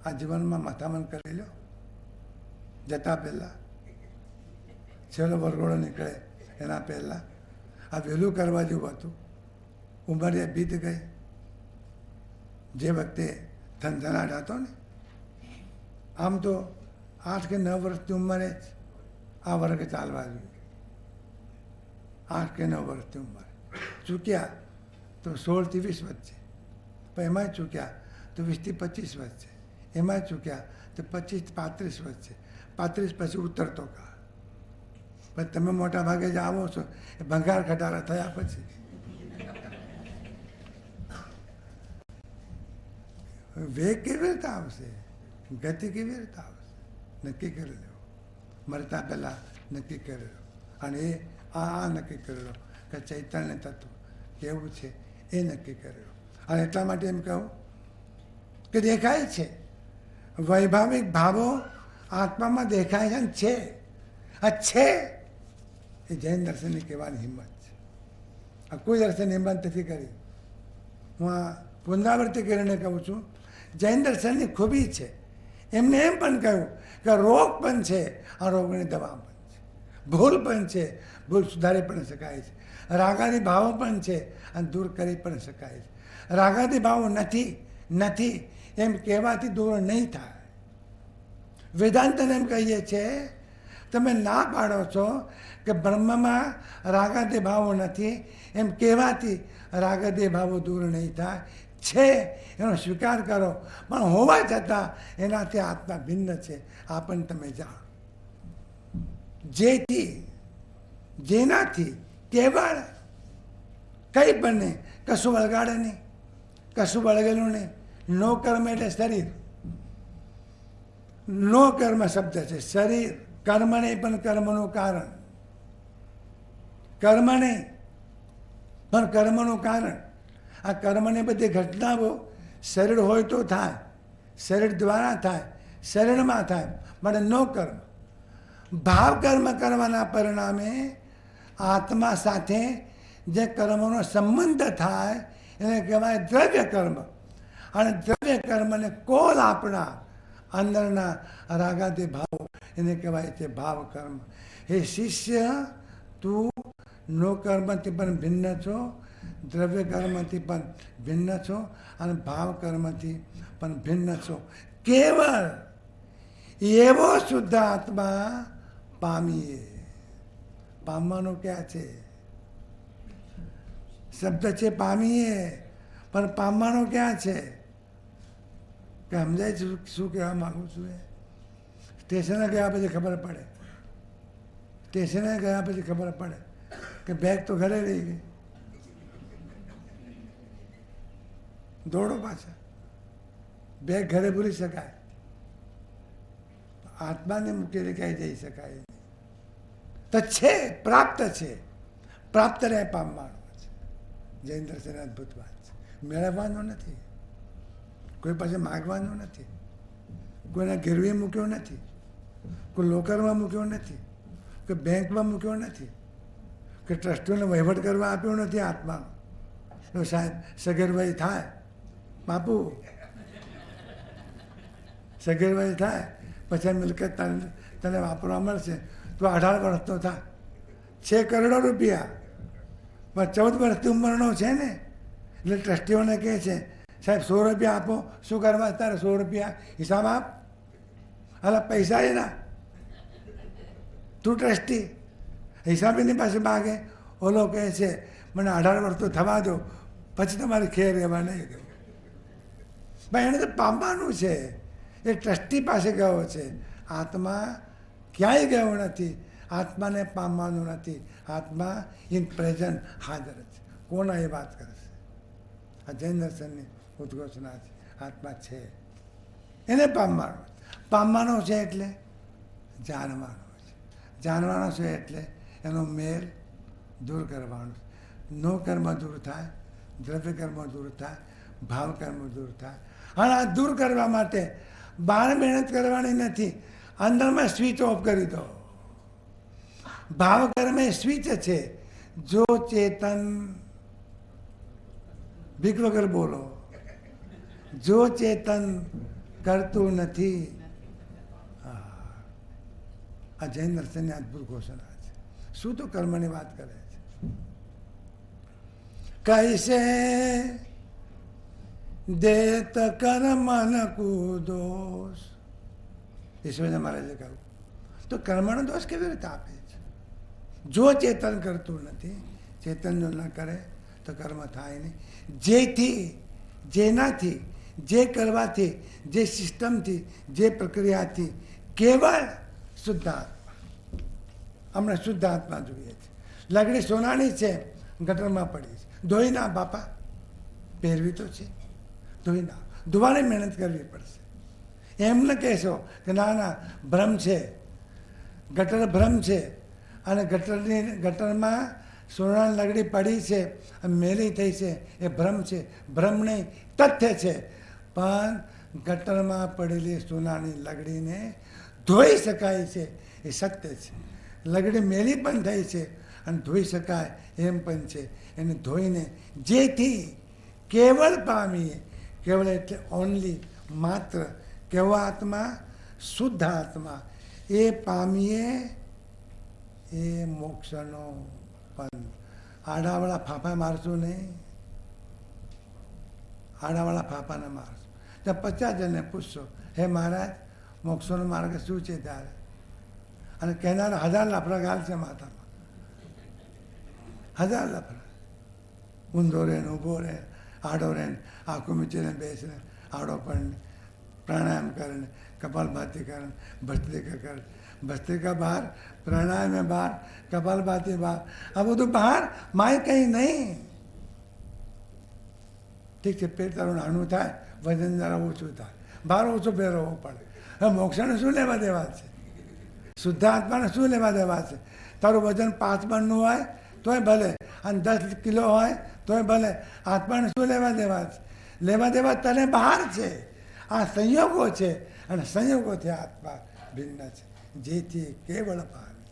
આ જીવનમાં માથામણ કરી લો. જતા પહેલાં છેલ્લો વરઘોડો નીકળે એના પહેલાં આ વહેલું કરવા જેવું હતું. ઉંમરે બીત ગઈ. જે વખતે થનથનાટ હતો ને, આમ તો 8 કે 9 વર્ષની ઉંમરે જ આ વર્ગ ચાલવા જોઈએ. 8 કે 9 વર્ષની ઉંમરે ચૂક્યા તો 16 થી 20 વચ્ચે, પણ એમાં ચૂક્યા તો 20 થી 25 વચ્ચે, એમાં ચૂક્યા તો 25 થી 35 વચ્ચે, 35 પછી ઉતરતો કાળ. પણ તમે મોટા ભાગે જ આવો છો એ ભંગાર ખટારા થયા પછી. વેગ કેવી રીતે આવશે, ગતિ કેવી રીતે આવશે, નક્કી કરી લો. મરતા પહેલાં નક્કી કરી લો. અને એ આ નક્કી કરી લો કે ચૈતન્ય તત્વ કેવું છે એ નક્કી કરી લો. અને એટલા માટે એમ કહું કે દેખાય છે, વૈભાવિક ભાવો આત્મામાં દેખાય છે ને છે. આ છે એ જૈન દર્શનની કહેવાની હિંમત છે. આ કોઈ દર્શન હિંમત નથી કરી. હું આ પુનરાવર્તિત કરીને કહું છું, જૈન દર્શનની ખૂબી છે. એમને એમ પણ કહ્યું કે રોગ પણ છે, આ રોગની દવા પણ છે. ભૂલ પણ છે, ભૂલ સુધારી પણ શકાય છે. રાગાદી ભાવો પણ છે અને દૂર કરી પણ શકાય છે. રાગાદી ભાવો નથી એમ કહેવાથી દૂર નહીં થાય. વેદાંતને એમ કહીએ છીએ, તમે ના પાડો છો કે બ્રહ્મમાં રાગાદી ભાવો નથી એમ કહેવાથી રાગાદી ભાવો દૂર નહીં થાય. છે એનો સ્વીકાર કરો, પણ હોવા છતાં એનાથી આત્મા ભિન્ન છે. આ પણ તમે જાણો. જેથી, જેનાથી કેવળ કંઈ પણ નહીં, કશું વળગાડે નહીં, કશું વળગેલું નહીં. નો કર્મ એટલે શરીર. નો કર્મ શબ્દ છે શરીર. કર્મ નહીં પણ કર્મનું કારણ. કર્મ નહીં પણ કર્મનું કારણ. આ કર્મની બધી ઘટનાઓ શરીર હોય તો થાય, શરીર દ્વારા થાય, શરીરમાં થાય, પણ નો કર્મ. ભાવ કર્મ કરવાના પરિણામે આત્મા સાથે જે કર્મનો સંબંધ થાય એને કહેવાય દ્રવ્ય કર્મ. અને દ્રવ્ય કર્મને કોલ આપણા અંદરના રાગાદી ભાવો એને કહેવાય છે ભાવ કર્મ. હે શિષ્ય, તું નો કર્મથી પણ ભિન્ન છો, દ્રવ્ય કર્મથી પણ ભિન્ન છો અને ભાવ કર્મથી પણ ભિન્ન છો. કેવળ એવો શુદ્ધ આત્મા પામીએ. પામવાનું ક્યાં છે? શબ્દ છે પામીએ, પણ પામવાનું ક્યાં છે? કે સમજાય શું કહેવા માગું છું? એ સ્ટેશને ગયા પછી ખબર પડે. સ્ટેશને ગયા પછી ખબર પડે કે બેગ તો ઘરે રહી ગઈ. દોડો પાછા. બેગ ઘરે ભૂલી શકાય, આત્માને મૂકીને ક્યાંય જઈ શકાય નહીં. તો છે, પ્રાપ્ત છે, પ્રાપ્ત રહે પામવાનો છે. જૈન દર્શન અદ્ભુત વાત છે. મેળવવાનો નથી, કોઈ પાસે માગવાનો નથી, કોઈને ગીરવે મૂક્યો નથી, કોઈ લોકરમાં મૂક્યો નથી, કોઈ બેંકમાં મૂક્યો નથી, કે ટ્રસ્ટીઓને વહીવટ કરવા આપ્યો નથી આત્માનો. તો સાહેબ સગીરભાઈ થાય, બાપુ સગીરભાઈ થાય પછી મિલકત તને વાપરવા મળશે. તો 18 વર્ષનો થાય, 6 કરોડ રૂપિયા, પણ 14 વર્ષની ઉંમરનો છે ને. એટલે ટ્રસ્ટીઓને કહે છે, સાહેબ 100 રૂપિયા આપો. શું કરવા તારે 100 રૂપિયા? હિસાબ આપ. અલા પૈસા એના, તું ટ્રસ્ટી હિસાબ એની પાસે માગે. ઓલો કહે છે મને 18 વર્ષ તો થવા દો, પછી તમારે ખેર રહેવા નહીં દો. ભાઈ એને તો પામવાનું છે. એ ટ્રસ્ટી પાસે ગયો છે. આત્મા ક્યાંય ગયો નથી. આત્માને પામવાનું નથી. આત્મા ઇન પ્રેઝન્ટ હાજર છે. કોણ એ વાત કરશે? આ જૈન દર્શનની ઉદ્ઘોષણા છે. આત્મા છે, એને પામવાનો. પામવાનો છે એટલે જાણવાનો છે. જાણવાનો છે એટલે એનો મેલ દૂર કરવાનો છે. નો કર્મ દૂર થાય, દ્રવ્ય કર્મ દૂર થાય, ભાવ કર્મ દૂર થાય. અને આ દૂર કરવા માટે બહાર મહેનત કરવાની નથી, અંદરમાં સ્વિચ ઓફ કરી દો. ભાવ કર્મ એ સ્વિચ છે. જો ચેતન, ભીખ વગર બોલો, જો ચેતન કરતું નથી. આ જૈન દર્શનની અદ્ભુત ઘોષણા છે. શું તો કર્મની વાત કરે છે. કૈસે દેત કર્મન કુદોષ, ઈશ્વરને મહારાજે કહ્યું. તો કર્મનો દોષ કેવી રીતે આપે છે? જો ચેતન કરતું નથી, ચેતન જો ન કરે તો કર્મ થાય નહીં. જેથી, જેનાથી, જે કરવાથી, જે સિસ્ટમથી, જે પ્રક્રિયાથી કેવળ શુદ્ધ આત્મા. હમણાં શુદ્ધ આત્મા જોઈએ છે. લગડી સોનાની છે, ગટરમાં પડી છે. ધોઈ ના બાપા, પહેરવી તો છે, ધોઈ ના. ધોવાની મહેનત કરવી પડશે. એમ ન કહેશો કે ના ના ભ્રમ છે, ગટર ભ્રમ છે, અને ગટરમાં સોનાની લગડી પડી છે, મેલી થઈ છે, એ ભ્રમ છે. ભ્રમ નહીં, તથ્ય છે. પણ ગટરમાં પડેલી સોનાની લગડીને ધોઈ શકાય છે, એ સત્ય છે. લગડી મેલી પણ થઈ છે અને ધોઈ શકાય એમ પણ છે. એને ધોઈને જેથી કેવળ પામીએ. કેવળ એટલે ઓનલી, માત્ર. કેવો આત્મા? શુદ્ધ આત્મા. એ પામીએ એ મોક્ષનો પંથ. આડાવાળા ફાફા મારશું નહીં, આડાવાળા ફાફાને મારશું. ત્યાં 50 જણને પૂછશો, હે મહારાજ મોક્ષનો માર્ગ શું છે ત્યારે? અને કહેનાર 1000 લાફડા ગાલ છે માથામાં, 1000 લાફડા. ઊંધો રહે, ઊભો રહે, આડો રહે, આંખો મીચીને બેસે, આડો પણ પ્રાણાયામ કરે, કપાલભાતી કરે, ભસ્ત્રિકા કરે. ભસ્ત્રિકા બહાર, પ્રાણાયામ બહાર, કપાલભાતી બહાર. આ બધું બહાર, માય કંઈ નહીં. ઠીક છે, પેટ તારું નાનું થાય, વજન જરા ઓછું થાય, બહાર ઓછો પહેરવો પડે. હવે મોક્ષને શું લેવા દેવા છે? શુદ્ધ આત્માને શું લેવા દેવા છે? તારું વજન 5 મણનું હોય તોય ભલે, અને 10 કિલો હોય તોય ભલે. આત્માને શું લેવા દેવા છે? લેવા દેવા તને બહાર છે. આ સંયોગો છે, અને સંયોગોથી આત્મા ભિન્ન છે. જેથી કેવળ પામે,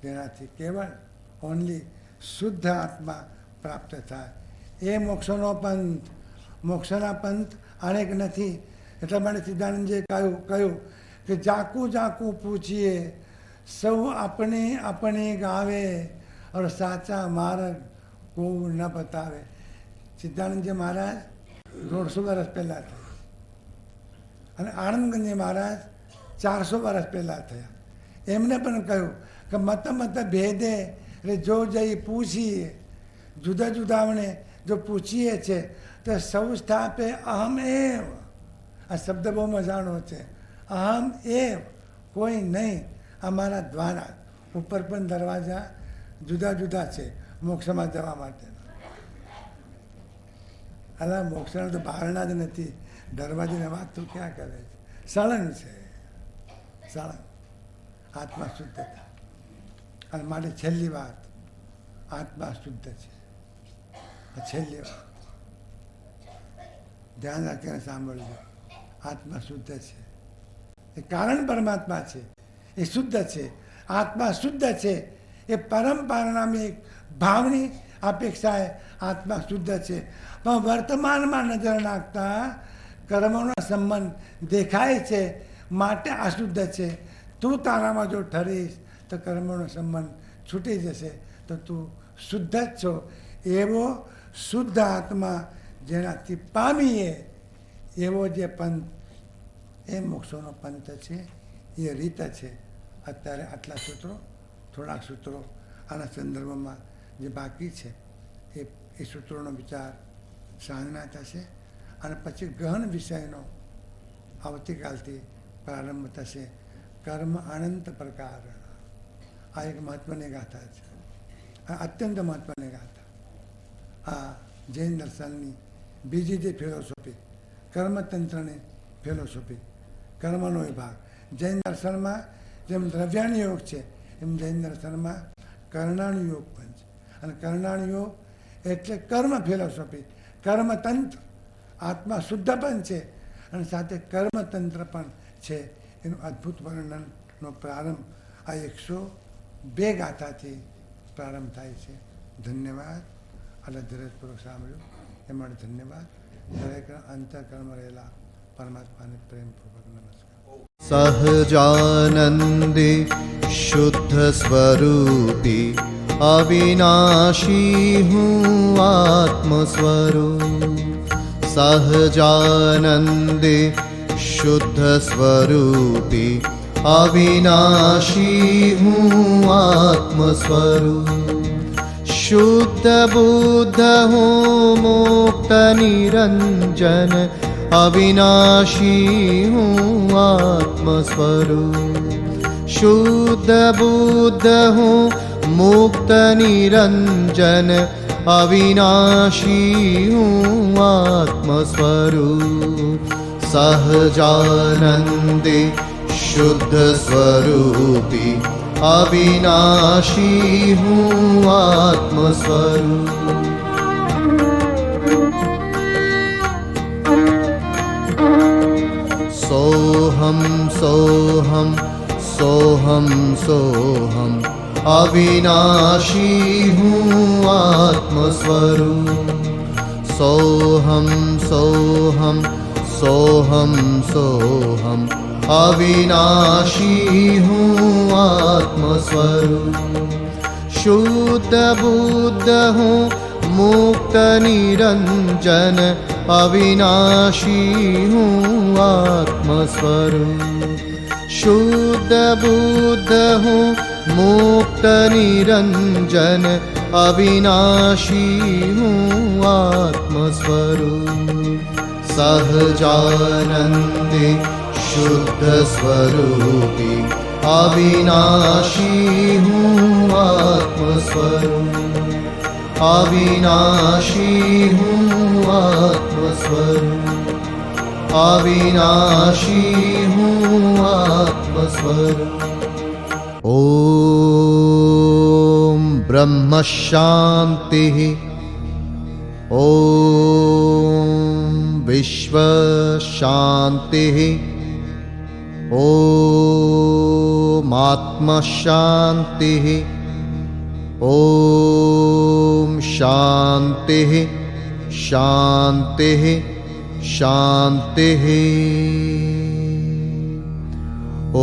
જેનાથી કેવળ ઓનલી શુદ્ધ આત્મા પ્રાપ્ત થાય. એ મોક્ષનો પંથ. મોક્ષના પંથ અનેક નથી. એટલા માટે સિદ્ધાનંદજીએ કહ્યું કે જાકું જાકું પૂછીએ, સૌ આપણે આપણે ગાવે, और સાચા માર્ગ કોઈ ન બતાવે. સિદ્ધાનંદજી મહારાજ 150 વર્ષ પહેલાં થયા, અને આનંદગંજી મહારાજ 400 વર્ષ પહેલાં થયા. એમને પણ કહ્યું કે મત મત ભેદે, એટલે જો જઈ પૂછીએ, જુદા જુદાઓને જો પૂછીએ છે તો સૌ સ્થાપે અહમ એવ. આ શબ્દ બહુ મજાનો છે. અહમ એવ, કોઈ નહીં, અમારા દ્વારા. ઉપર પણ દરવાજા જુદા જુદા છે મોક્ષમાં જવા માટે. અલા મોક્ષણ તો બારણા જ નથી, દરવાજાની વાત તો ક્યાં કરે છે? સળંગ છે, સળંગ. આત્મા શુદ્ધતા. અને માટે છેલ્લી વાત, આત્મા શુદ્ધ છે. આ છેલ્લી વાત ધ્યાન રાખીને સાંભળજો. આત્મા શુદ્ધ છે, એ કારણ પરમાત્મા છે, એ શુદ્ધ છે. આત્મા શુદ્ધ છે, એ પરમ પારણામી ભાવની અપેક્ષાએ આત્મા શુદ્ધ છે. પણ વર્તમાનમાં નજર નાખતા કર્મોનો સંબંધ દેખાય છે, માટે અશુદ્ધ છે. તું તારામાં જો ઠરીશ તો કર્મોનો સંબંધ છૂટી જશે, તો તું શુદ્ધ જ છો. એવો શુદ્ધ આત્મા જેનાથી પામીએ એવો જે પંથ, એ મોક્ષોનો પંથ છે, એ રીત છે. અત્યારે આટલા સૂત્રો, થોડાક સૂત્રો આના સંદર્ભમાં જે બાકી છે એ સૂત્રોનો વિચાર સાંજના થશે. અને પછી ગહન વિષયનો આવતીકાલથી પ્રારંભ થશે. કર્મ અનંત પ્રકાર. આ એક મહત્ત્વની ગાથા છે, આ અત્યંત મહત્ત્વની ગાથા. આ જૈન દર્શનની બીજી જે ફિલોસોફી, કર્મતંત્રની ફિલોસોફી, કર્મનો વિભાગ. જૈન દર્શનમાં જેમ દ્રવ્યાણ યોગ છે, એમ જૈન દર્શનમાં કર્ણાણ યોગ પણ છે. અને કર્ણાણ યોગ એટલે કર્મ ફિલોસોફી, કર્મતંત્ર. આત્મા શુદ્ધ પણ છે અને સાથે કર્મતંત્ર પણ છે. એનું અદ્ભુત વર્ણનનો પ્રારંભ આ 102 ગાથાથી પ્રારંભ થાય છે. ધન્યવાદ. આટલા ધીરજપૂર્વક સાંભળ્યું એ માટે ધન્યવાદ. દરેક અંતઃકર્મ રહેલા પરમાત્માને પ્રેમપૂર્વક નમસ્કાર. સહજાનંદે શુદ્ધ સ્વરૂપી અવિનાશી હું આત્મ સ્વરૂપ. સહજાનંદે શુદ્ધ સ્વરૂપી અવિનાશી હું આત્મ સ્વરૂપ. શુદ્ધ બુદ્ધ હું મુક્ત નિરંજન અવિનાશી હું આત્મ સ્વરૂપ. શુદ્ધ બુદ્ધ હું મુક્ત નિરંજન અવિનાશી હું આત્મ સ્વરૂપ. સહજાનંદે શુદ્ધ સ્વરૂપી અવિનાશી હું આત્મ સ્વરૂપ. સોહમ સોહમ સોહમ સોહમ અવિનાશી હું આત્મ સ્વરૂપ. સોહમ સોહમ સોહમ સોહમ અવિનાશી હું આત્મ સ્વરૂપ. શુદ્ધ બુદ્ધ હું મુક્ત નિરંજન અવિનાશી હું આત્મ સ્વરૂપ. શુદ્ધ બુદ્ધ હું મુક્ત નિરંજન અવિનાશી હું આત્મ સ્વરૂપ. સહજાનંદે શુદ્ધ સ્વરૂપી અવિનાશી હું આત્મ સ્વરૂપ. અવિનાશી હું આત્મ સ્વરૂપ. અવિનાશી હું આત્મ સ્વરૂપ. ઓમ બ્રહ્મ શાંતિ. ઓમ વિશ્વ શાંતિ. ઓમ આત્મ શાંતિ. ઓમ શાંતિ શાંતિ શાંતિ. ઓમ